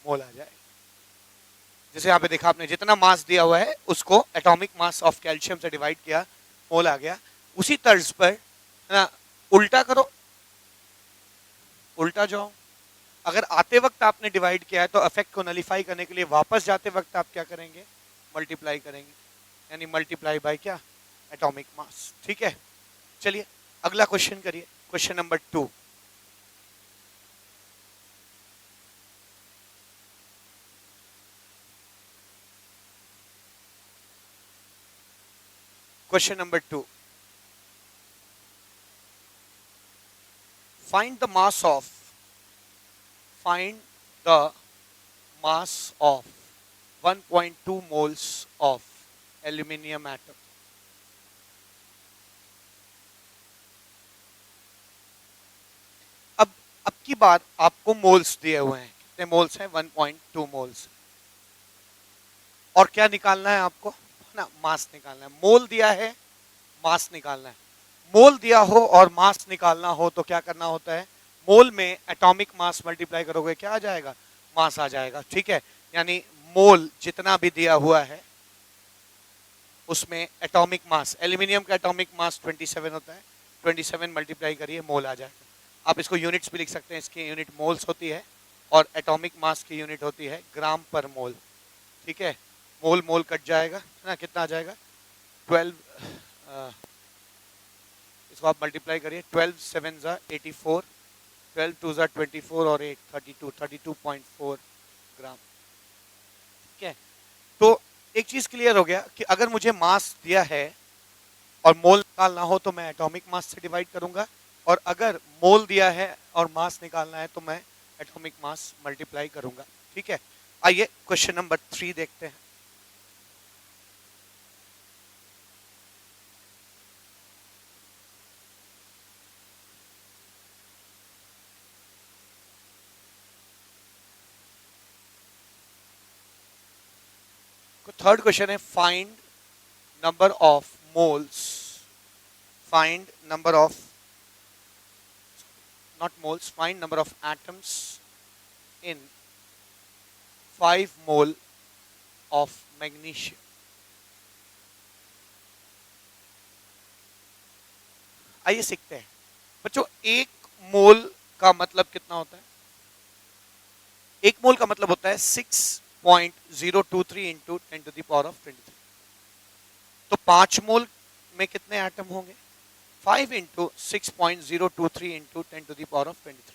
मोल आ जाएगा। जैसे यहाँ पे देखा आपने, जितना मास दिया हुआ है उसको एटॉमिक मास ऑफ कैल्शियम से डिवाइड किया, मोल आ गया। उसी तर्ज पर, है ना, उल्टा करो, उल्टा जाओ। अगर आते वक्त आपने डिवाइड किया है तो इफेक्ट को नलीफाई करने के लिए वापस जाते वक्त आप क्या करेंगे, मल्टीप्लाई करेंगे, यानी मल्टीप्लाई बाय क्या, एटॉमिक मास, ठीक है। चलिए अगला क्वेश्चन करिए, question number 2। Question number 2, find the mass of, find the mass of 1.2 moles of aluminium atom. अब की बार आपको मोल्स दिए हुए हैं, कितने मोल्स हैं, 1.2 मोल्स, और क्या निकालना है आपको, ना मास निकालना है। मोल दिया है, मास निकालना है। मोल दिया हो और मास निकालना हो तो क्या करना होता है, मोल में एटॉमिक मास मल्टीप्लाई करोगे, क्या आ जाएगा, मास आ जाएगा, ठीक है। यानी मोल जितना भी दिया हुआ है उसमें एटॉमिक मास, एल्यूमिनियम का एटॉमिक मास 27 होता है, 27 मल्टीप्लाई करिए, मोल आ जाएगा। आप इसको यूनिट्स भी लिख सकते हैं, इसकी यूनिट मोल्स होती है और एटॉमिक मास की यूनिट होती है ग्राम पर मोल, ठीक है। मोल मोल कट जाएगा, है ना, कितना आ जाएगा 12, इसको आप मल्टीप्लाई करिए, 12 7 84, 12 2 24 और 8 32, 32.4 ग्राम, ठीक है। तो एक चीज क्लियर हो गया कि अगर मुझे मास दिया है और मोल निकालना हो तो मैं एटॉमिक मास से डिवाइड करूंगा, और अगर मोल दिया है और मास निकालना है तो मैं एटॉमिक मास मल्टीप्लाई करूंगा। ठीक है, आइए क्वेश्चन नंबर 3 देखते हैं। थर्ड क्वेश्चन है find number of moles, find number of, not moles, find number of atoms in 5 mole of magnesium। आइए सीखते हैं बच्चों, एक मोल का मतलब कितना होता है? एक मोल का मतलब होता है 6.023 into 10 to the power of 23। तो 5 मोल में कितने एटम होंगे? 5 into 6.023 into 10 to the power of 23।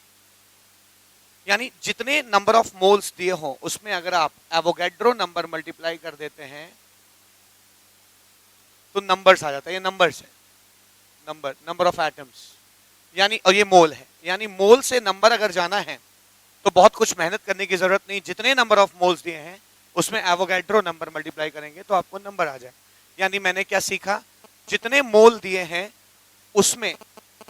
यानी जितने नंबर ऑफ मोल्स दिए हों उसमें अगर आप एवोगैड्रो नंबर मल्टीप्लाई कर देते हैं तो नंबर्स आ जाता है। ये नंबर्स है, नंबर ऑफ एटम्स, यानी और ये मोल है। यानी मोल से नंबर अगर जाना है तो बहुत कुछ मेहनत करने की जरूरत नहीं, जितने नंबर ऑफ मोल्स दिए हैं उसमें एवोगैड्रो नंबर मल्टीप्लाई करेंगे तो आपको नंबर आ जाए। यानी मैंने क्या सीखा, जितने मोल दिए हैं उसमें,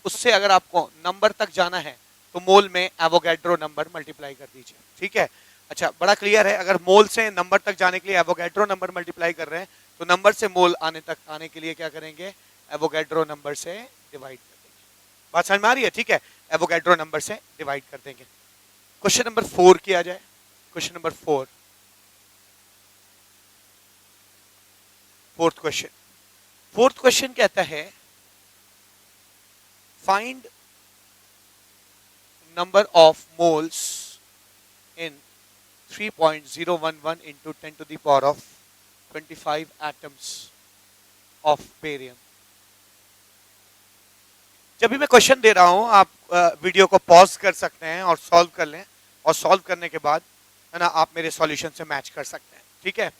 उससे अगर आपको नंबर तक जाना है तो मोल में एवोगैड्रो नंबर मल्टीप्लाई कर दीजिए। ठीक है, अच्छा बड़ा क्लियर है। अगर मोल से नंबर तक जाने के लिए एवोगैड्रो नंबर मल्टीप्लाई कर रहे हैं तो नंबर से मोल आने के लिए क्या करेंगे? एवोगैड्रो नंबर से डिवाइड कर देंगे। बात समझ में आ रही है? ठीक है, एवोगैड्रो नंबर से डिवाइड कर देंगे। क्वेश्चन नंबर 4 किया जाए। क्वेश्चन नंबर 4, फोर्थ क्वेश्चन कहता है find number of moles in 3.011 into 10 to the power of 25 atoms of barium। जब भी मैं क्वेश्चन दे रहा हूं आप वीडियो को पॉज कर सकते हैं और सॉल्व कर लें, और सॉल्व करने के बाद है ना आप मेरे सॉल्यूशन से मैच कर सकते हैं। ठीक है,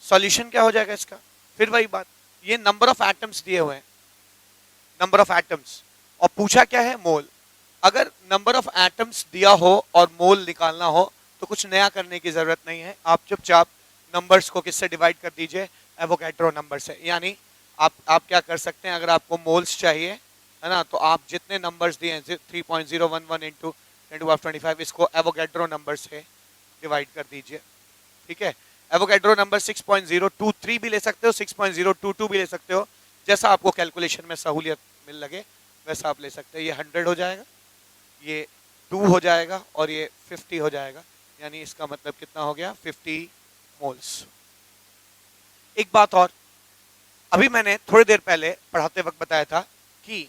सॉल्यूशन क्या हो जाएगा इसका? फिर वही बात, ये नंबर ऑफ एटम्स दिए हुए हैं, नंबर ऑफ एटम्स, और पूछा क्या है? मोल। अगर नंबर ऑफ एटम्स दिया हो और मोल निकालना हो तो कुछ नया करने की जरूरत नहीं है, आप चुपचाप नंबर्स को किससे डिवाइड कर दीजिए? एवोगैड्रो नंबर से। यानी आप क्या कर सकते हैं, अगर आपको मोल्स चाहिए है ना तो आप जितने नंबर्स दिए हैं 3.011 इंटू 10⁻25 इसको एवोगैड्रो नंबर से डिवाइड कर दीजिए। ठीक है, एवोगैड्रो नंबर 6.023 भी ले सकते हो, 6.022 भी ले सकते हो, जैसा आपको कैलकुलेशन में सहूलियत मिल लगे वैसा आप ले सकते हैं। ये 100 हो जाएगा, ये 2 हो जाएगा और ये 50 हो जाएगा। यानी इसका मतलब कितना हो गया? 50 मोल्स। एक बात और, अभी मैंने थोड़ी देर पहले पढ़ाते वक्त बताया था कि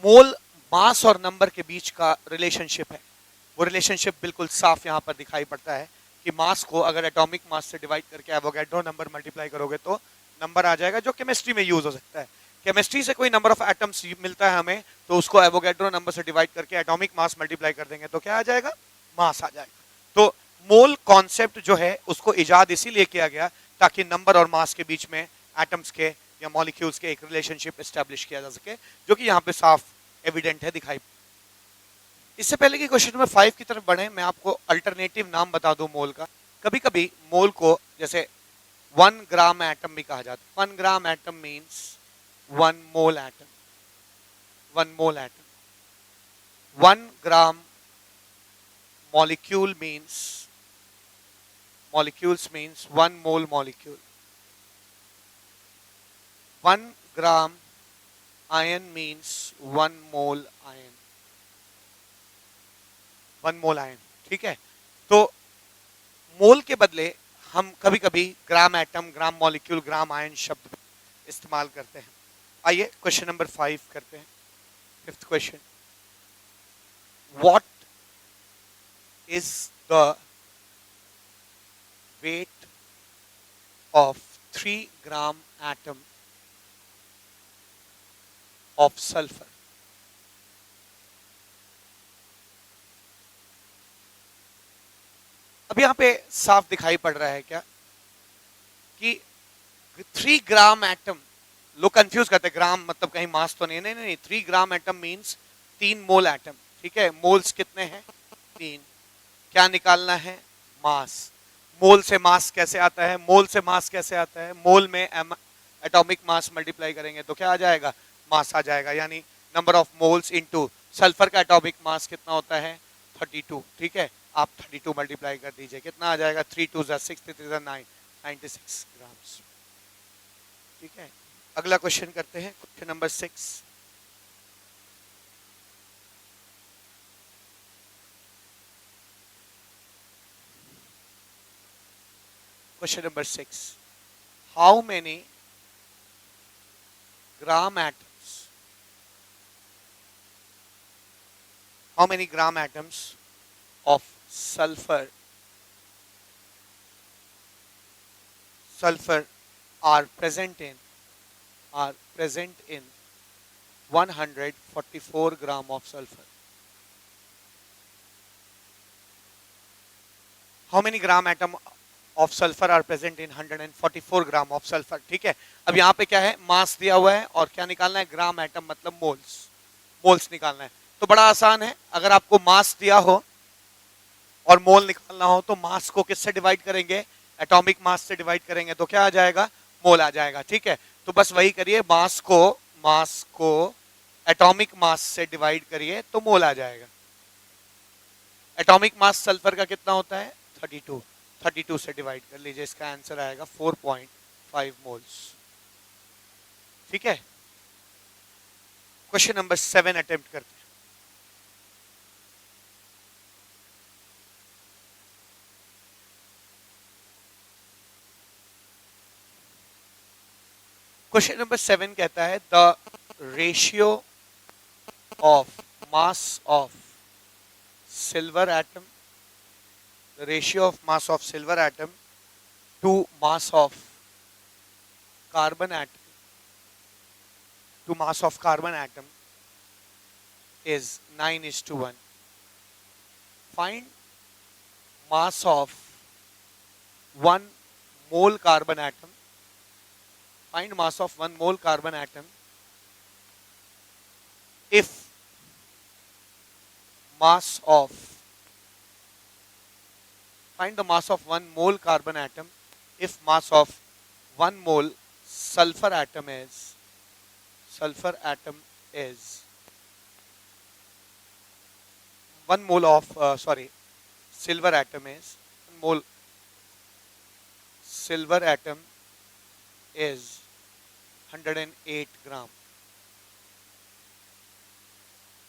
मोल मास और नंबर के बीच का रिलेशनशिप है। वो रिलेशनशिप बिल्कुल साफ यहाँ पर दिखाई पड़ता है कि मास को अगर एटॉमिक मास से डिवाइड करके एवोगैड्रो नंबर मल्टीप्लाई करोगे तो नंबर आ जाएगा, जो केमिस्ट्री में यूज हो सकता है। केमिस्ट्री से कोई नंबर ऑफ एटम्स मिलता है हमें तो उसको एवोगैड्रो नंबर से डिवाइड करके एटॉमिक मास मल्टीप्लाई कर देंगे तो क्या आ जाएगा? मास आ जाएगा। तो मोल कॉन्सेप्ट जो है उसको इजाद इसीलिए किया गया ताकि नंबर और मास के बीच में एटम्स के या मॉलिक्यूल्स के एक रिलेशनशिप एस्टेब्लिश किया जा सके, जो कि यहाँ पे साफ एविडेंट है, दिखाई। इससे पहले कि क्वेश्चन नंबर 5 की तरफ बढ़े, मैं आपको अल्टरनेटिव नाम बता दूं मोल का। कभी कभी मोल को जैसे 1 ग्राम एटम भी कहा जाता है। 1 ग्राम एटम मीन्स 1 मोल एटम, 1 मोल एटम। 1 ग्राम molecule means 1 mole molecule। 1 gram iron means 1 mole iron, 1 mole iron। ठीक है, तो मोल के बदले हम कभी कभी ग्राम एटम, ग्राम मॉलिक्यूल, ग्राम आयन शब्द इस्तेमाल करते हैं। आइए क्वेश्चन नंबर 5 करते हैं। 5th question, what is the weight of 3 gram atom of sulfur? अब यहां पे साफ दिखाई पड़ रहा है क्या कि 3 ग्राम एटम लोग कंफ्यूज करते हैं, ग्राम मतलब कहीं मास तो नहीं, नहीं नहीं, 3 ग्राम एटम मीन्स 3 मोल एटम, ठीक है। मोल्स कितने हैं? 3। क्या निकालना है? मास। मोल से मास कैसे आता है? मोल से मास कैसे आता है? मोल में एटॉमिक मास मल्टीप्लाई करेंगे तो क्या आ जाएगा? मास आ जाएगा, यानी number of moles into sulphur का एटॉमिक मास कितना होता है? 32, ठीक है। आप 32 मल्टीप्लाई कर दीजिए, कितना आ जाएगा? 3 2 6 3 9 96 ग्राम्स, ठीक है। अगला क्वेश्चन करते हैं, question number 6। Question number 6, how many gram atoms, how many gram atoms of sulfur are present in 144 gram of sulfur? How many gram atom of sulfur are present in 144 gram of sulfur, ठीक है। अब यहाँ पे क्या है? मास दिया हुआ है और क्या निकालना है? ग्राम एटम मतलब मोल्स, मोल्स निकालना है। तो बड़ा आसान है, अगर आपको मास दिया हो और मोल निकालना हो तो मास को किससे डिवाइड करेंगे? एटॉमिक मास से डिवाइड करेंगे तो क्या आ जाएगा? मोल आ जाएगा, ठीक है। तो बस वही करिए, मास को एटॉमिक मास से डिवाइड करिए तो मोल आ जाएगा। एटॉमिक मास सल्फर का कितना होता है? 32, 32 से डिवाइड कर लीजिए, इसका आंसर आएगा 4.5 मोल्स, ठीक है। क्वेश्चन नंबर 7 अटेम्प्ट करते हैं। क्वेश्चन नंबर 7 कहता है the ratio of mass of silver atom, the ratio of mass of silver atom to mass of carbon atom is 9:1. Find mass of 1 mole carbon atom. Find mass of 1 mole carbon atom if mass of find the mass of 1 mole carbon atom if mass of 1 mole sulfur atom is 1 mole of silver atom is 1 mole silver atom is 108 ग्राम,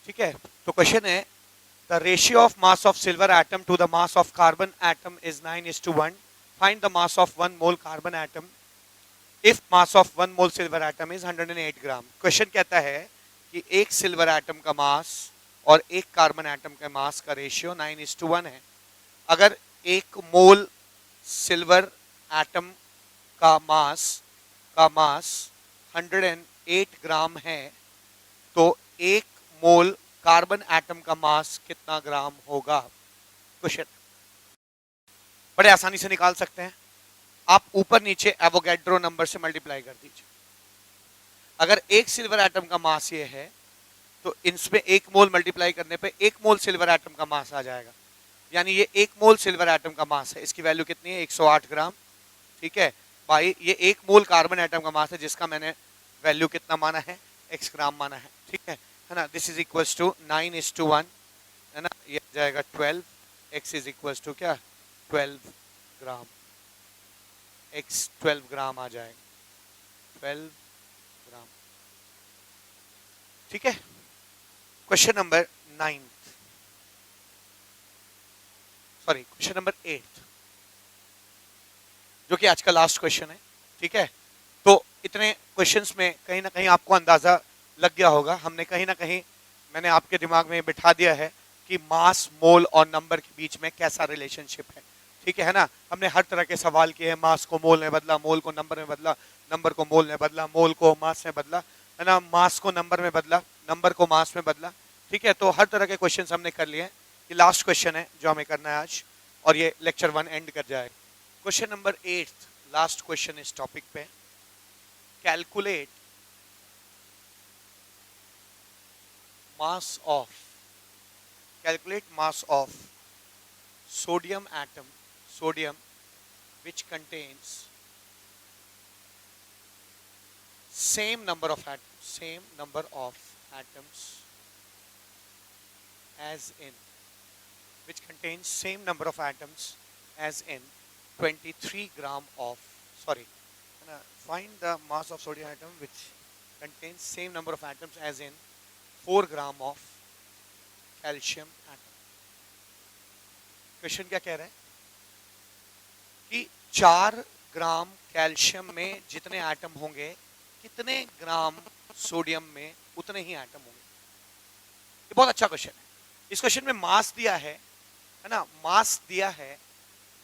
ठीक है। तो question है the ratio of mass of silver atom to the mass of carbon atom is 9:1. Find the mass of 1 mole carbon atom if mass of 1 mole silver atom is 108 gram. Question कहता है कि एक silver atom का मास और एक carbon atom के मास का ratio 9:1 है। अगर एक मोल सिल्वर एटम का मास 108 ग्राम है तो एक मोल कार्बन एटम का मास कितना ग्राम होगा? क्वेश्चन बड़े आसानी से निकाल सकते हैं, आप ऊपर नीचे एवोगैड्रो नंबर से मल्टीप्लाई कर दीजिए। अगर एक सिल्वर एटम का मास ये है तो इसमें 1 मोल मल्टीप्लाई करने पे 1 मोल सिल्वर एटम का मास आ जाएगा, यानी ये 1 मोल सिल्वर एटम का मास है, इसकी वैल्यू कितनी है? 108 ग्राम, ठीक है। भाई ये 1 मोल कार्बन एटम का मास है जिसका मैंने वैल्यू कितना माना है? x ग्राम माना है, ठीक है ना। दिस इज इक्वल टू 9:1 है ना, ये जाएगा 12, x इज इक्वल टू क्या? 12 ग्राम, x 12 ग्राम आ जाएगा, 12 ग्राम, ठीक है। क्वेश्चन नंबर 9, क्वेश्चन नंबर 8 जो कि आज का लास्ट क्वेश्चन है, ठीक है। तो इतने क्वेश्चंस में कहीं ना कहीं आपको अंदाजा लग गया होगा, हमने कहीं ना कहीं मैंने आपके दिमाग में बिठा दिया है कि मास, मोल और नंबर के बीच में कैसा रिलेशनशिप है, ठीक है ना। हमने हर तरह के सवाल किए हैं, मास को मोल में बदला, मोल को नंबर में बदला, नंबर को मोल में बदला, मोल को मास में बदला, है ना, मास को नंबर में बदला, नंबर को मास में बदला, ठीक है। तो हर तरह के क्वेश्चन हमने कर लिए हैं, ये लास्ट क्वेश्चन है जो हमें करना है आज और ये लेक्चर 1 एंड कर जाए। क्वेश्चन नंबर 8 लास्ट क्वेश्चन इस टॉपिक पे, calculate mass of, calculate mass of sodium atom, sodium which contains same number of atoms as in, which contains same number of atoms as in 23 gram of, sorry, find the mass of sodium atom which contains same number of atoms as in 4 gram of calcium atom. Question क्या कह रहा है कि 4 ग्राम calcium में जितने atom होंगे कितने gram sodium में उतने ही एटम होंगे। ये बहुत अच्छा क्वेश्चन है। इस क्वेश्चन में मास दिया है ना, मास दिया है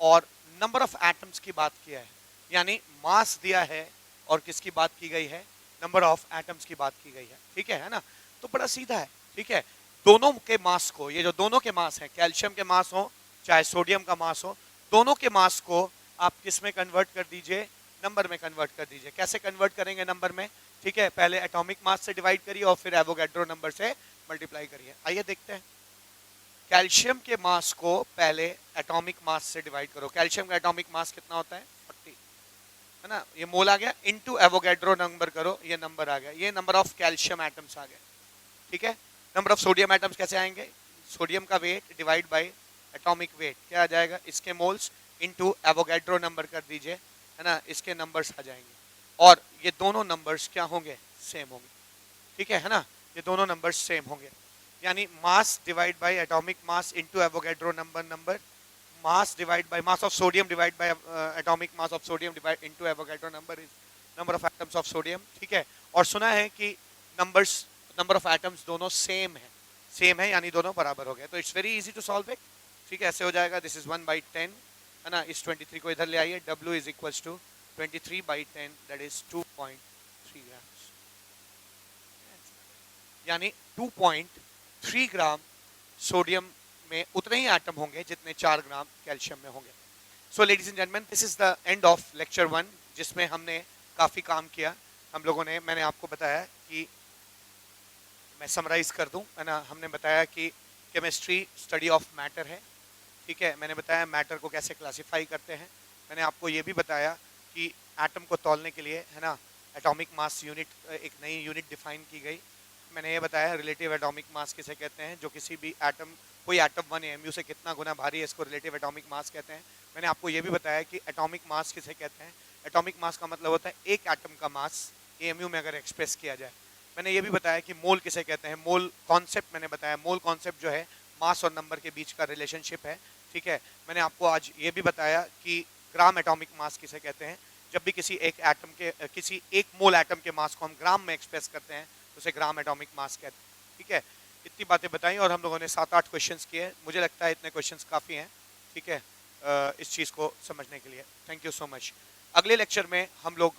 और नंबर ऑफ एटम्स की बात किया है, यानी मास दिया है और किसकी बात की गई है, नंबर ऑफ एटम्स की बात की गई है। ठीक है ना, तो बड़ा सीधा है। ठीक है, दोनों के मास को, ये जो दोनों के मास हैं, कैल्शियम के मास हो चाहे सोडियम का मास हो, दोनों के मास को आप किस में कन्वर्ट कर दीजिए, नंबर में कन्वर्ट कर दीजिए। कैसे कन्वर्ट करेंगे नंबर में, ठीक है, पहले एटॉमिक मास से डिवाइड करिए और फिर एवोगैड्रो नंबर से मल्टीप्लाई करिए। आइए देखते हैं, कैल्शियम के मास को पहले एटॉमिक मास से डिवाइड करो। कैल्शियम का एटॉमिक मास कितना होता है, 40 है ना, ये मोल आ गया, इनटू एवोगैड्रो नंबर करो, ये नंबर आ गया, ये नंबर ऑफ कैल्शियम एटम्स आ गए। ठीक है, नंबर ऑफ सोडियम एटम्स कैसे आएंगे, सोडियम का weight divide by atomic weight, क्या आ जाएगा, इसके मोल्स इनटू एवोगैड्रो नंबर कर दीजिए, है ना, इसके नंबर्स आ जाएंगे और ये दोनों नंबर्स क्या होंगे, सेम होंगे। ठीक है ना, ये दोनों नंबर्स सेम होंगे, यानी mass divide by atomic mass into Avogadro number, mass divide by mass of sodium divide by atomic mass of sodium divide into Avogadro number is number of atoms of sodium. ठीक है, और सुना है कि numbers, number of atoms दोनों same है यानी दोनों बराबर हो गए, तो it's very easy to solve it. ठीक है, ऐसे हो जाएगा, दिस इज 1/10 है ना, इस 23 को इधर ले आइए, W is equals to 23/10 that is 2.3 grams, यानी 2.3 ग्राम सोडियम में उतने ही एटम होंगे जितने 4 ग्राम कैल्शियम में होंगे। So ladies and gentleman, this is the end of lecture 1, जिसमें हमने काफी काम किया हम लोगों ने। मैंने आपको बताया कि, मैं समराइज कर दूं, है ना, हमने बताया कि केमिस्ट्री स्टडी ऑफ मैटर है। ठीक है, मैंने बताया मैटर को कैसे क्लासिफाई करते हैं, मैंने आपको ये भी बताया कि एटम को तौलने के लिए, है ना, एटॉमिक मास यूनिट, एक नई यूनिट डिफाइन की गई। मैंने ये बताया रिलेटिव एटॉमिक मास किसे कहते हैं, जो किसी भी एटम, कोई एटम 1 AMU से कितना गुना भारी है, इसको रिलेटिव एटॉमिक मास कहते हैं। मैंने आपको ये भी बताया कि एटॉमिक मास किसे कहते हैं, एटॉमिक मास का मतलब होता है एक एटम का मास AMU में अगर एक्सप्रेस किया जाए। मैंने ये भी बताया कि मोल किसे कहते हैं, मोल कॉन्सेप्ट मैंने बताया, मोल कॉन्सेप्ट जो है मास और नंबर के बीच का रिलेशनशिप है। ठीक है, मैंने आपको आज ये भी बताया कि ग्राम एटॉमिक मास किसे कहते हैं, जब भी किसी एक एटम के, किसी एक मोल एटम के मास को हम ग्राम में एक्सप्रेस करते हैं तो उसे ग्राम एटॉमिक मास कहते हैं। ठीक है, इतनी बातें बताई और हम लोगों ने 7-8 क्वेश्चंस किए, मुझे लगता है इतने क्वेश्चंस काफ़ी हैं। ठीक है, इस चीज़ को समझने के लिए थैंक यू सो मच। अगले लेक्चर में हम लोग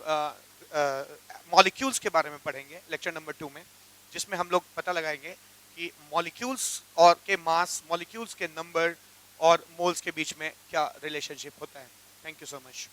मॉलिक्यूल्स के बारे में पढ़ेंगे, लेक्चर नंबर 2 में, जिसमें हम लोग पता लगाएंगे कि मॉलिक्यूल्स और के मास, मॉलिक्यूल्स के नंबर और मोल्स के बीच में क्या रिलेशनशिप होता है। Thank you so much.